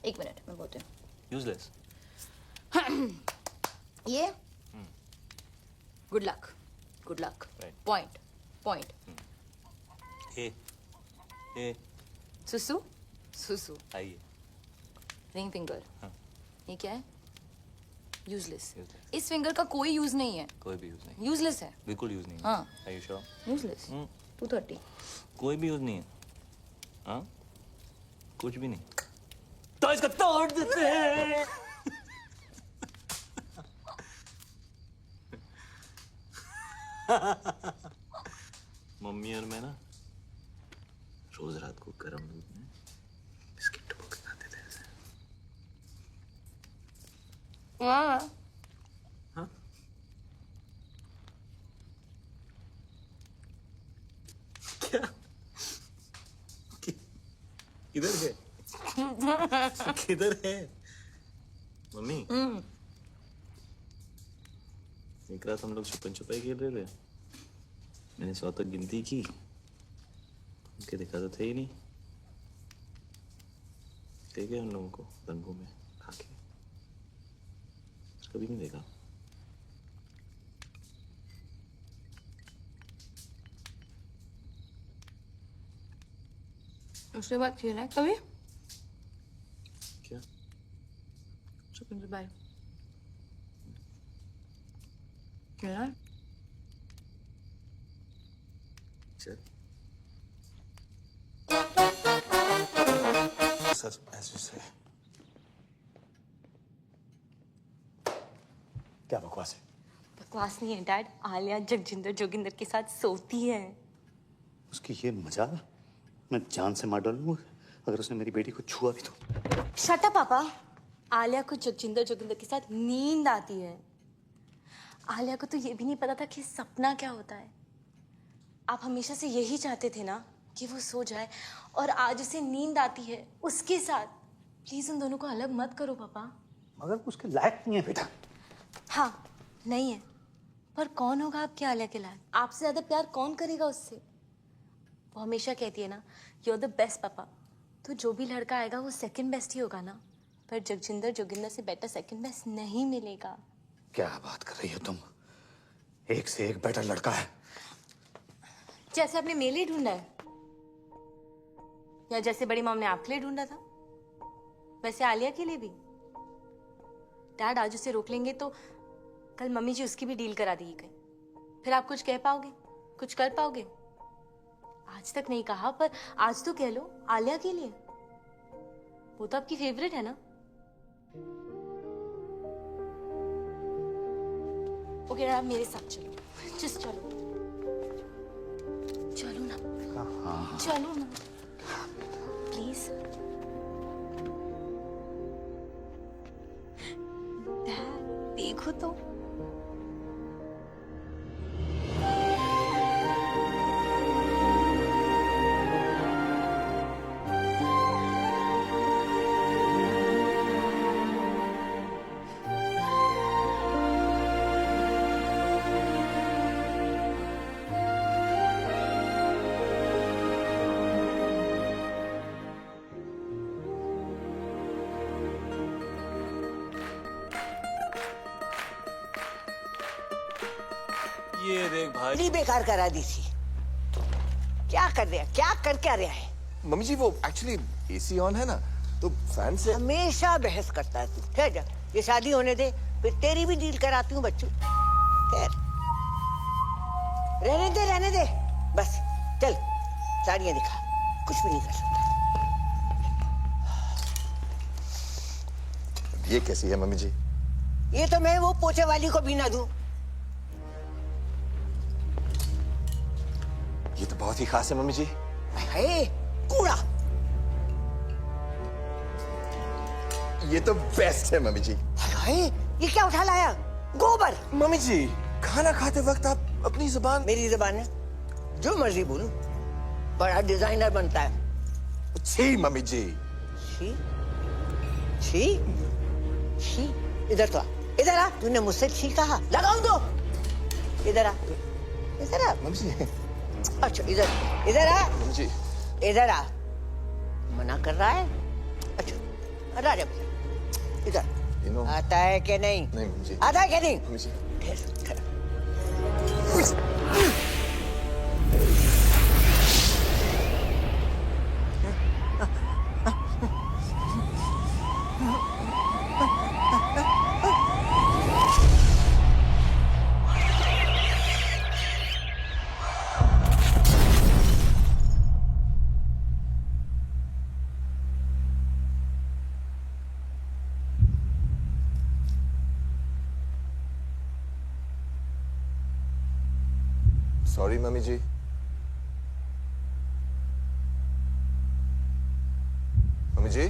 एक मिनट मैं बोलती हूँ। यूजलेस। ये good luck, good luck. Point point. ए सुसु सुसु। आइए। Ring finger. ये क्या है? यूजलेस। इस फिंगर का कोई यूज नहीं है। कोई भी यूज नहीं। यूजलेस है। बिल्कुल यूज नहीं है। हाँ। Are you sure? यूजलेस। 230। कोई भी यूज नहीं है। हाँ? कुछ भी नहीं। तो इसको तोड़ देते हैं। मम्मी और मैं ना रोज रात को गर्म दूध में बिस्किट डुबो के खाते थे ऐसे। हाँ। हाँ? क्या? किधर है? किधर है? मम्मी। एक रात हम लोग छुपन छुपाई खेल रहे थे। मैंने 100 तक गिनती की। उनके देखा तो थे ही नहीं। देखे उन लोगों को दंगों में खाके। कभी नहीं देखा। उसके बाद खेला है कभी? क्या? छुपन छुपाई खेला है? चल। As you say. क्या बकवास है? बकवास नहीं है डैड। आलिया जगजिंदर जोगिंदर के साथ सोती है। उसकी ये मजाल मैं जान से मार डालूंगा अगर उसने मेरी बेटी को छुआ भी तो। शट अप पापा। आलिया को जगजिंदर जोगिंदर के साथ नींद आती है। आलिया को तो ये भी नहीं पता था कि सपना क्या होता है। आप हमेशा से यही चाहते थे ना कि वो सो जाए, और आज उसे नींद आती है उसके साथ। प्लीज उन दोनों को अलग मत करो पापा। मगर उसके लायक नहीं है बेटा। हाँ नहीं है, पर कौन होगा आपके आलिया के लायक? आपसे ज्यादा प्यार कौन करेगा उससे? वो हमेशा कहती है ना, यू आर द बेस्ट पापा। तो जो भी लड़का आएगा वो सेकंड बेस्ट ही होगा ना। पर जगजिंदर जोगिंदर से बेटर सेकंड बेस्ट नहीं मिलेगा। क्या बात कर रही हो तुम? एक से एक बेटर लड़का है। जैसे आपने मेरे लिए ढूंढा है, या जैसे बड़ी मॉम ने आपके लिए ढूंढा था, वैसे आलिया के लिए भी। डैड आज उसे रोक लेंगे तो कल मम्मी जी उसकी भी डील करा देगी कहीं। फिर आप कुछ कह पाओगे, कुछ कर पाओगे? आज तक नहीं कहा, पर आज तो कह लो आलिया के लिए। वो तो आपकी फेवरेट है ना। ओके आप मेरे साथ चलो, जस्ट चलो। चलो ना, चलो ना प्लीज। देखो तो ये देख भाई। नहीं बेकार करा दी थी। क्या कर रहा है? क्या कर क्या रहा है? मम्मी जी वो एक्चुअली एसी ऑन है ना, तो फैन से। हमेशा बहस करता है तू। ठहर जा, ये शादी होने दे, फिर तेरी भी डील कराती हूँ बच्चों। खैर रहने दे बस चल साड़ियां दिखा कुछ भी नहीं कर सकता। ये कैसी है मम्मी जी? ये तो मैं वो पोछे वाली को भी ना दूं। ये तो बहुत ही खास है मम्मी जी। हाय कूड़ा। ये तो बेस्ट है मम्मी जी। हाय ये क्या उठा लाया? गोबर। मम्मी जी खाना खाते वक्त आप अपनी जुबान। मेरी जुबान है जो मर्जी बोलूं। बड़ा डिजाइनर बनता है। छी मम्मी जी। छी छी छी इधर तो आ। इधर आ। तूने मुझसे छी कहा लगाऊं तो इधर आ इधर आ। मम्मी जी अच्छा इधर आ मम्मी जी इधर आ। मना कर रहा है। अच्छा राजा भैया इधर आता है कि नहीं? नहीं मम्मी जी। आता है कि नहीं? मम्मी जी सॉरी मम्मी जी। मम्मी जी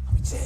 मम्मी जी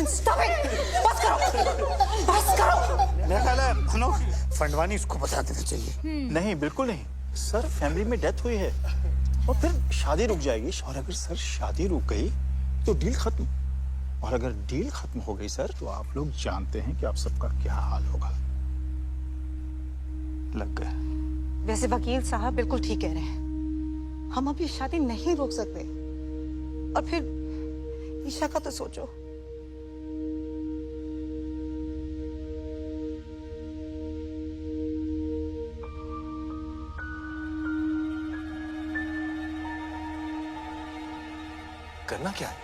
Stop it! बस करो। मेरा ख्याल है हनो फंडवानी इसको बता देना चाहिए। नहीं बिल्कुल नहीं सर, फैमिली में डेथ हुई है और फिर शादी रुक जाएगी। और अगर सर शादी रुक गई तो डील खत्म, और अगर डील खत्म हो गई सर तो आप लोग जानते हैं कि आप सबका क्या हाल होगा। लग गए। वैसे वकील साहब बिल्कुल ठीक कह रहे हैं। हम अब ये शादी नहीं रोक सकते। और फिर ईशा का तो सोचो। करना क्या है?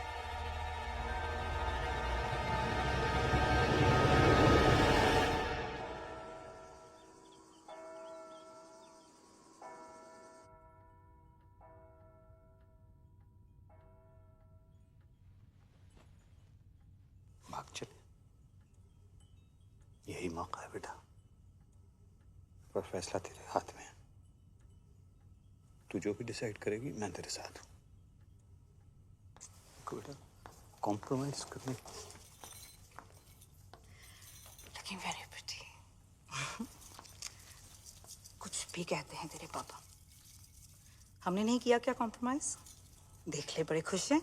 भाग चल। यही मौका है बेटा, पर फैसला तेरे हाथ में है। तू जो भी डिसाइड करेगी मैं तेरे साथ हूं। बेटा कॉम्प्रोमाइज करने Looking very pretty. कुछ भी कहते हैं तेरे पापा, हमने नहीं किया क्या कॉम्प्रोमाइज? देख ले बड़े खुश हैं।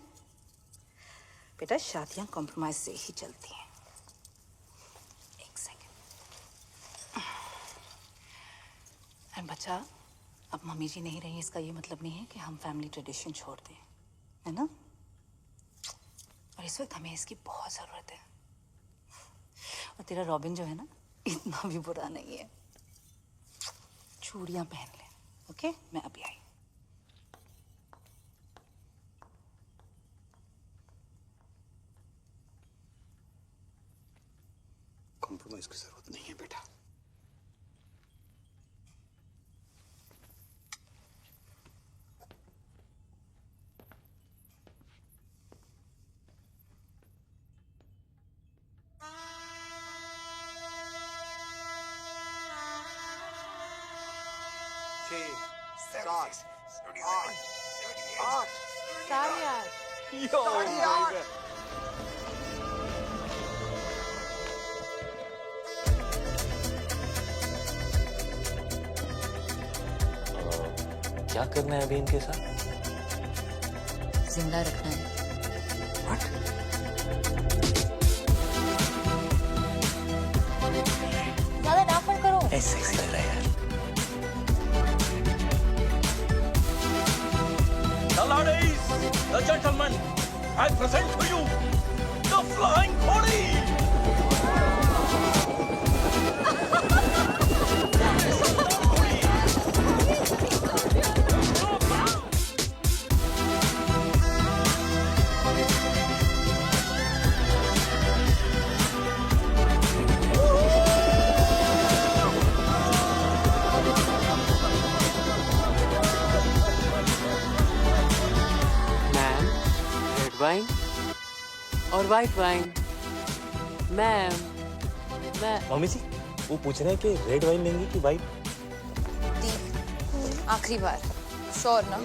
बेटा शादियां कॉम्प्रोमाइज से ही चलती हैं। एक सेकंड। एंड बच्चा, अब मम्मी जी नहीं रही इसका ये मतलब नहीं है कि हम फैमिली ट्रेडिशन छोड़ दें, है ना? और इस वक्त हमें इसकी बहुत जरूरत है। और तेरा रॉबिन जो है ना, इतना भी बुरा नहीं है। चूड़ियां पहन ले, ओके? मैं अभी आई। कॉम्प्रोमाइज की जरूरत नहीं है बेटा। 6, 7, 8, सारे यार Yo, baby. क्या करना है अभी इनके साथ? जिंदा रखना है। ज्यादा डांट मत करो। ऐसे सेक्सी लग रहा है यार। The ladies, the gentlemen, I present to you the Flying Body. Wine और वाइट वाइन। मैम मम्मी जी वो पूछ रहे हैं कि रेड वाइन लेंगे कि वाइट? आखिरी बार श्योर ना?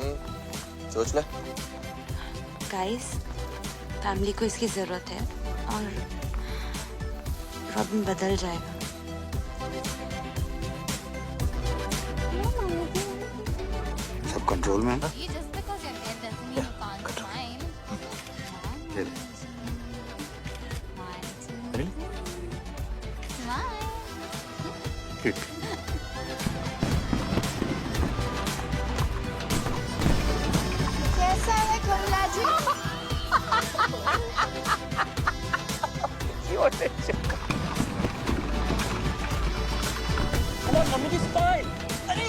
सोच ले। गाइस फैमिली को इसकी जरूरत है और रॉबिन बदल जाएगा। सब कंट्रोल में है ना? ठीक। कैसा है कमला जी? मम्मी की स्माइल। अरे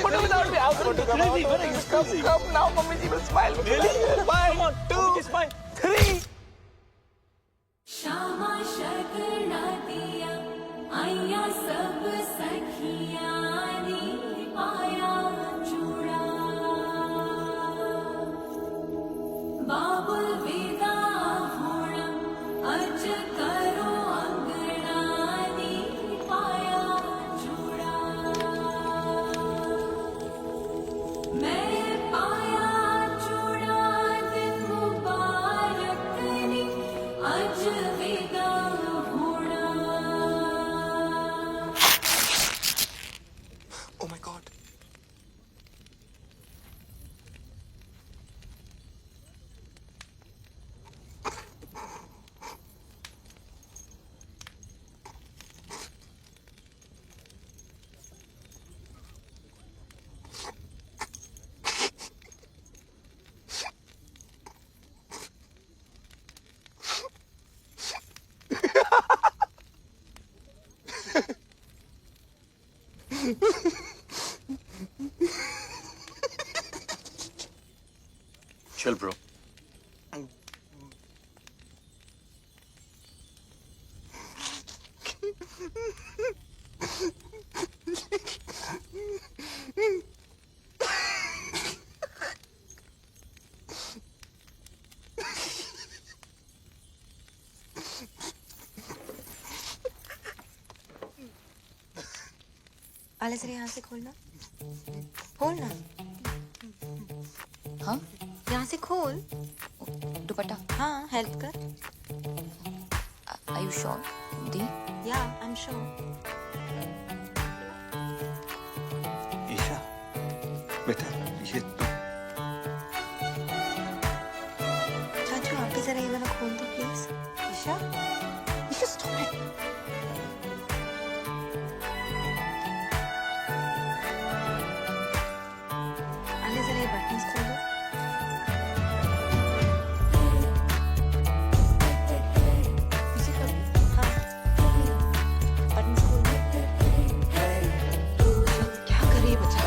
photo without me. Come now mummy जी will smile. Really? 1 2 3 श्यामा शगना दिया आया सब सखियां नी पाया चूड़ा बाबुल विदा होना अज करो अंगना नी पाया चूड़ा मैं पाया चूड़ा दिन मुबारक नी अज विदा होना। Oh my God. Chill, bro. आले जरा यहाँ से खोलना। खोलना। हाँ? यहाँ से खोल। दुपट्टा। हाँ हेल्प कर। Are you sure? The? Yeah, I'm sure. Isha बेटा ये चाचू आप भी जरा ये वाला खोल दो please. Isha Isha stop it. आले जरा ये बटन्स खोल दो। हाँ बटन्स खोल दो। क्या करे ये बच्चा?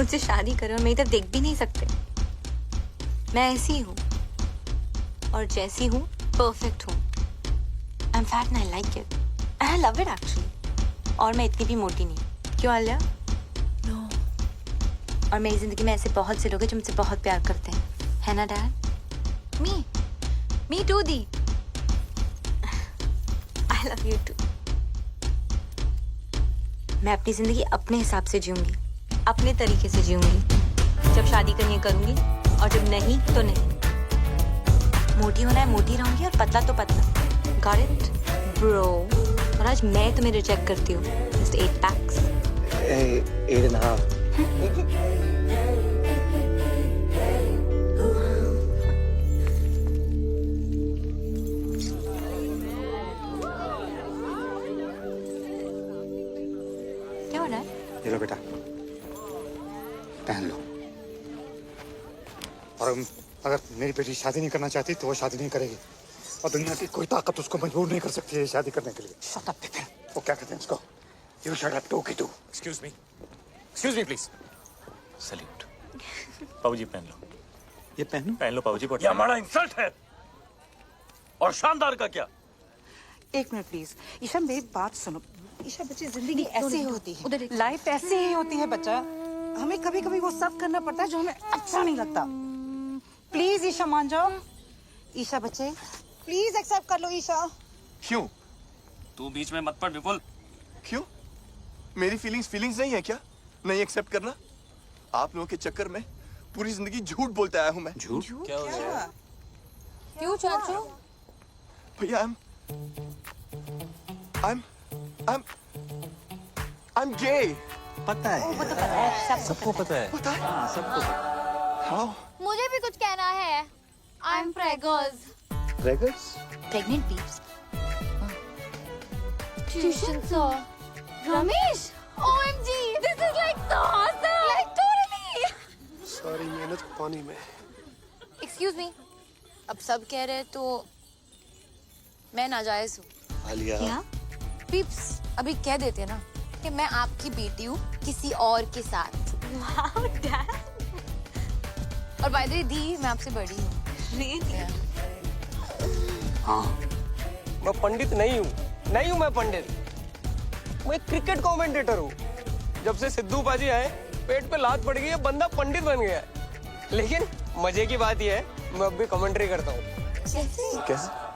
मुझसे शादी करो और मेरी तरफ देख भी नहीं सकते। मैं ऐसी हूँ और जैसी हूँ परफेक्ट हूँ। I am fat and I like it. I love it actually. और मैं इतनी भी मोटी नहीं। क्यों आलिया? नो। और मेरी जिंदगी में ऐसे बहुत से लोग हैं जो मुझसे बहुत प्यार करते हैं, है ना डैड? मी टू दी। I love you too. मैं अपनी जिंदगी अपने हिसाब से जीऊंगी, अपने तरीके से जीऊंगी। जब शादी करनी है करूंगी और जब नहीं तो नहीं। मोटी होना है मोटी रहूंगी और पतला तो पतला। Got it bro? और आज मैं तुम्हें रिजेक्ट करती हूँ। Just 8 PACS. 8.5। क्या हो रहा है? ये लो बेटा, पहन लो। और अगर मेरी बेटी शादी नहीं करना चाहती तो वो शादी नहीं करेगी, और दुनिया की कोई ताकत उसको मजबूर नहीं कर सकती है शादी करने के लिए। Shut up Vipin. वो क्या कहते हैं उसको? यू शट अप टू की टू। Excuse me please. सैल्यूट। पाऊजी पहन लो। ये पहन लो पाऊजी। ये हमारा इंसल्ट है। और शानदार का क्या? एक मिनट प्लीज। ईशा मेरी बात सुनो। ईशा बच्चे, जिंदगी ऐसे ही होती है, लाइफ ऐसे ही होती है बच्चा। हमें कभी कभी वो सब करना पड़ता है जो हमें अच्छा नहीं लगता। प्लीज ईशा मान जाओ। ईशा बच्चे प्लीज एक्सेप्ट कर लो। ईशा क्यों? तू बीच में मत पड़ विपुल। क्यों? मेरी फीलिंग्स नहीं है क्या? नहीं एक्सेप्ट करना? आप लोगों के चक्कर में पूरी जिंदगी झूठ बोलता आया हूं मैं। झूठ? क्या हो गया? क्यों चाचू? भैया I'm gay। पता है। वो तो पता है, सबको पता है। पता है? सबको पता है। मुझे भी कुछ कहना है। I am preggers. Preggers? Pregnant बीब्स। Tuition sir Ramesh. OMG, this is like so awesome. Like totally. सारी मेहनत पानी में। Excuse me. अब सब कह रहे हैं तो मैं नाजायज हूँ। आलिया। क्या? पीप्स अभी कह देते ना कि मैं आपकी बेटी हूँ किसी और के साथ। Wow dad. और बाय द वे दी, मैं आपसे बड़ी हूँ। रियली? हाँ। मैं पंडित नहीं हूँ मैं पंडित। मैं एक क्रिकेट कमेंटेटर हूँ। जब से सिद्धू पाजी आए पेट पे लात पड़ गई है, बंदा पंडित बन गया है। लेकिन मजे की बात यह है मैं अब भी कमेंट्री करता हूँ। कैसे?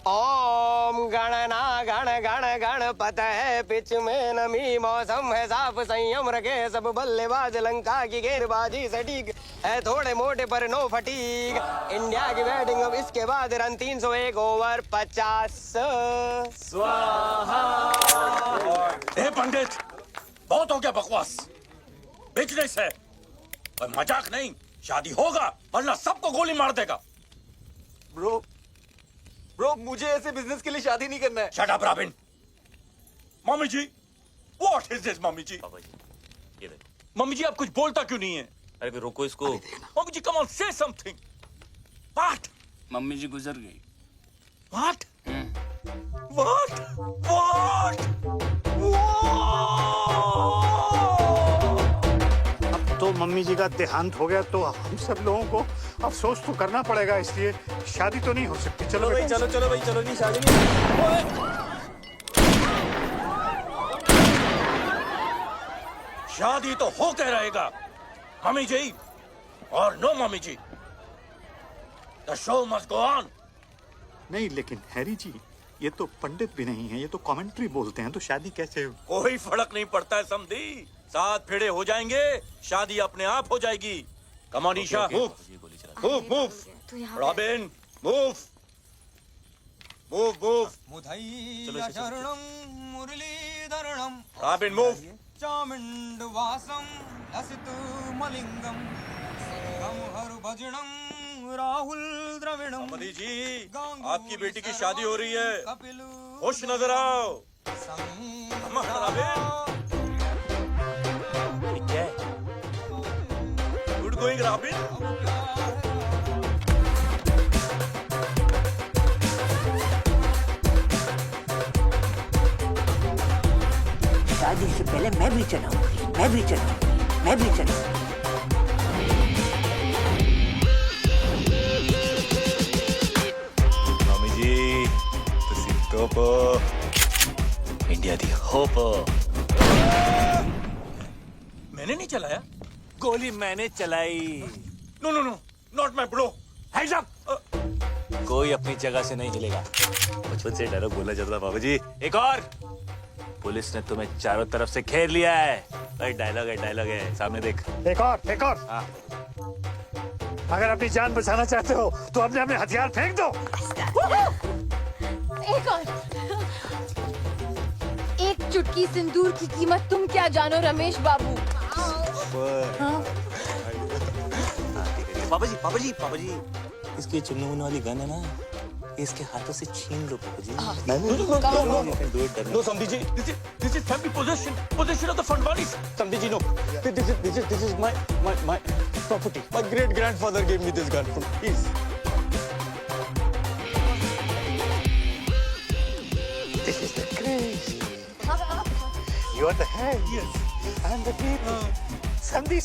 ओम गणना गण गण गणपत है, पिच में नमी मौसम है साफ, संयम रखे सब बल्लेबाज, लंका की गेंदबाजी सटीक है, थोड़े मोटे पर नो फटीक। इंडिया की बैटिंग अब इसके बाद रन 301 ओवर 50। स्वाहा। ए पंडित, बहुत हो गया बकवास। बिजनेस है और मजाक नहीं। शादी होगा वरना सबको गोली मार देगा। ब्रो मुझे ऐसे बिजनेस के लिए शादी नहीं करना है। Shut up robin. मम्मी जी, व्हाट इज दिस मम्मी जी? ये देखो। मम्मी जी आप कुछ बोलता क्यों नहीं है? अरे फिर रोको इसको। मम्मी जी come on say something. What? Mummy जी गुजर गई। व्हाट? व्हाट? व्हाट? अब तो मम्मी जी का देहांत हो गया तो हम सब लोगों को अफसोस तो करना पड़ेगा, इसलिए शादी तो नहीं हो सकती। चलो भाई चलो भाई चलो, नहीं शादी नहीं। शादी तो होके रहेगा मम्मी जी और नो मम्मी जी। The show must go on. नहीं लेकिन हैरी जी, ये तो पंडित भी नहीं है, ये तो कमेंट्री बोलते हैं, तो शादी कैसे? कोई फर्क नहीं पड़ता है समधी। 7 फेरे हो जाएंगे, शादी अपने आप हो जाएगी। Come on Isha, move. Robin move. Muttiah Sharanam Muralidharanam Robin move. Chamundavasam Lasith Malingam Singham Harbhajanam Rahul Dravidam. मदी जी आपकी बेटी की शादी हो रही है, खुश नजर आओ। क्या है? Good going robin. शादी से पहले मैं भी चलाऊंगी। मैं भी चली। मम्मी जी तुसी टॉप इंडिया दी होप। मैंने नहीं चलाया। गोली मैंने चलाई। No no no, not my bro. Hands up. कोई अपनी जगह से नहीं हिलेगा। बचपन से डायलॉग बोला जाता था बाबू जी। एक और। पुलिस ने तुम्हें चारों तरफ से घेर लिया है। भाई डायलॉग है सामने देख। एक और। हाँ। अगर अपनी जान बचाना चाहते हो तो अपने अपने हथियार फेंक दो। एक और। एक चुटकी सिंदूर की कीमत तुम क्या जानो रमेश बाबू। हाँ? पापा जी इसकी चुनने मुन्ने वाली गन है ना, इसके हाथों से छीन लो पापा जी। नो समधी जी, this is family possession of the Fandwanis. समझी जी, no. This is my property. My great grandfather gave me this gun. Please. This is the crazy. You are the head. Yes. I'm the people. Sandhi.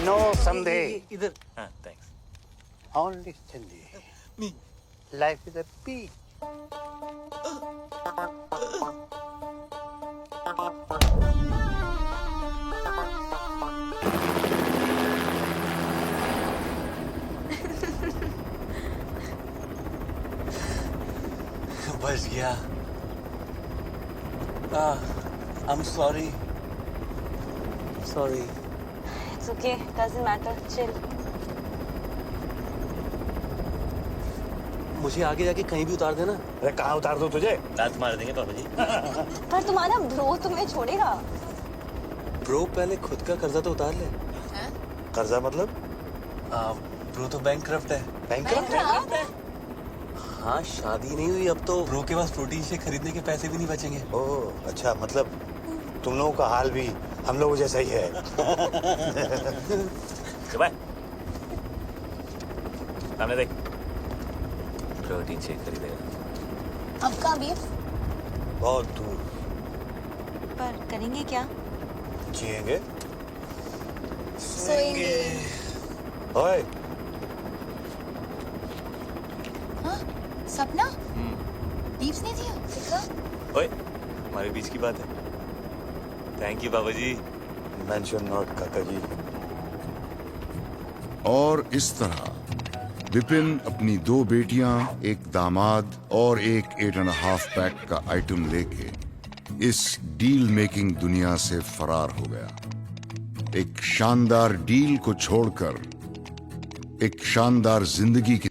No Sandhi. इधर। हाँ, thanks. Only Sandhi. Me. Life is a peak. बच गया। I'm sorry. It's okay, doesn't matter. Chill. मुझे आगे जाके कहीं भी उतार देना। अरे कहाँ उतार दो तुझे? दांत मार देंगे पापा जी। पर तुम्हारा ब्रो तुम्हें छोड़ेगा। ब्रो पहले खुद का कर्जा तो उतार ले। कर्जा मतलब? ब्रो तो बैंकक्रप्ट है। बैंकक्रप्ट? हाँ, शादी नहीं हुई अब तो ब्रो के पास प्रोटीन शेक खरीदने के पैसे भी नहीं बचेंगे। ओह अच्छा, मतलब तुम लोगों का हाल भी हम लोगों जैसा ही है। सामने देख। प्रोटीन शेक खरीदेगा। अब कहाँ भी? बहुत दूर। पर करेंगे क्या? जिएंगे। सोएंगे। ओए। हाँ? सपना? टिप्स नहीं दिया? देखा? ओए, हमारे बीच की बात है। थैंक यू बाबा जी। मेंशन नॉट काका जी। और इस तरह विपिन अपनी 2 बेटियां, एक दामाद और एक 8.5 पैक का आइटम लेके इस डील मेकिंग दुनिया से फरार हो गया। एक शानदार डील को छोड़कर एक शानदार जिंदगी की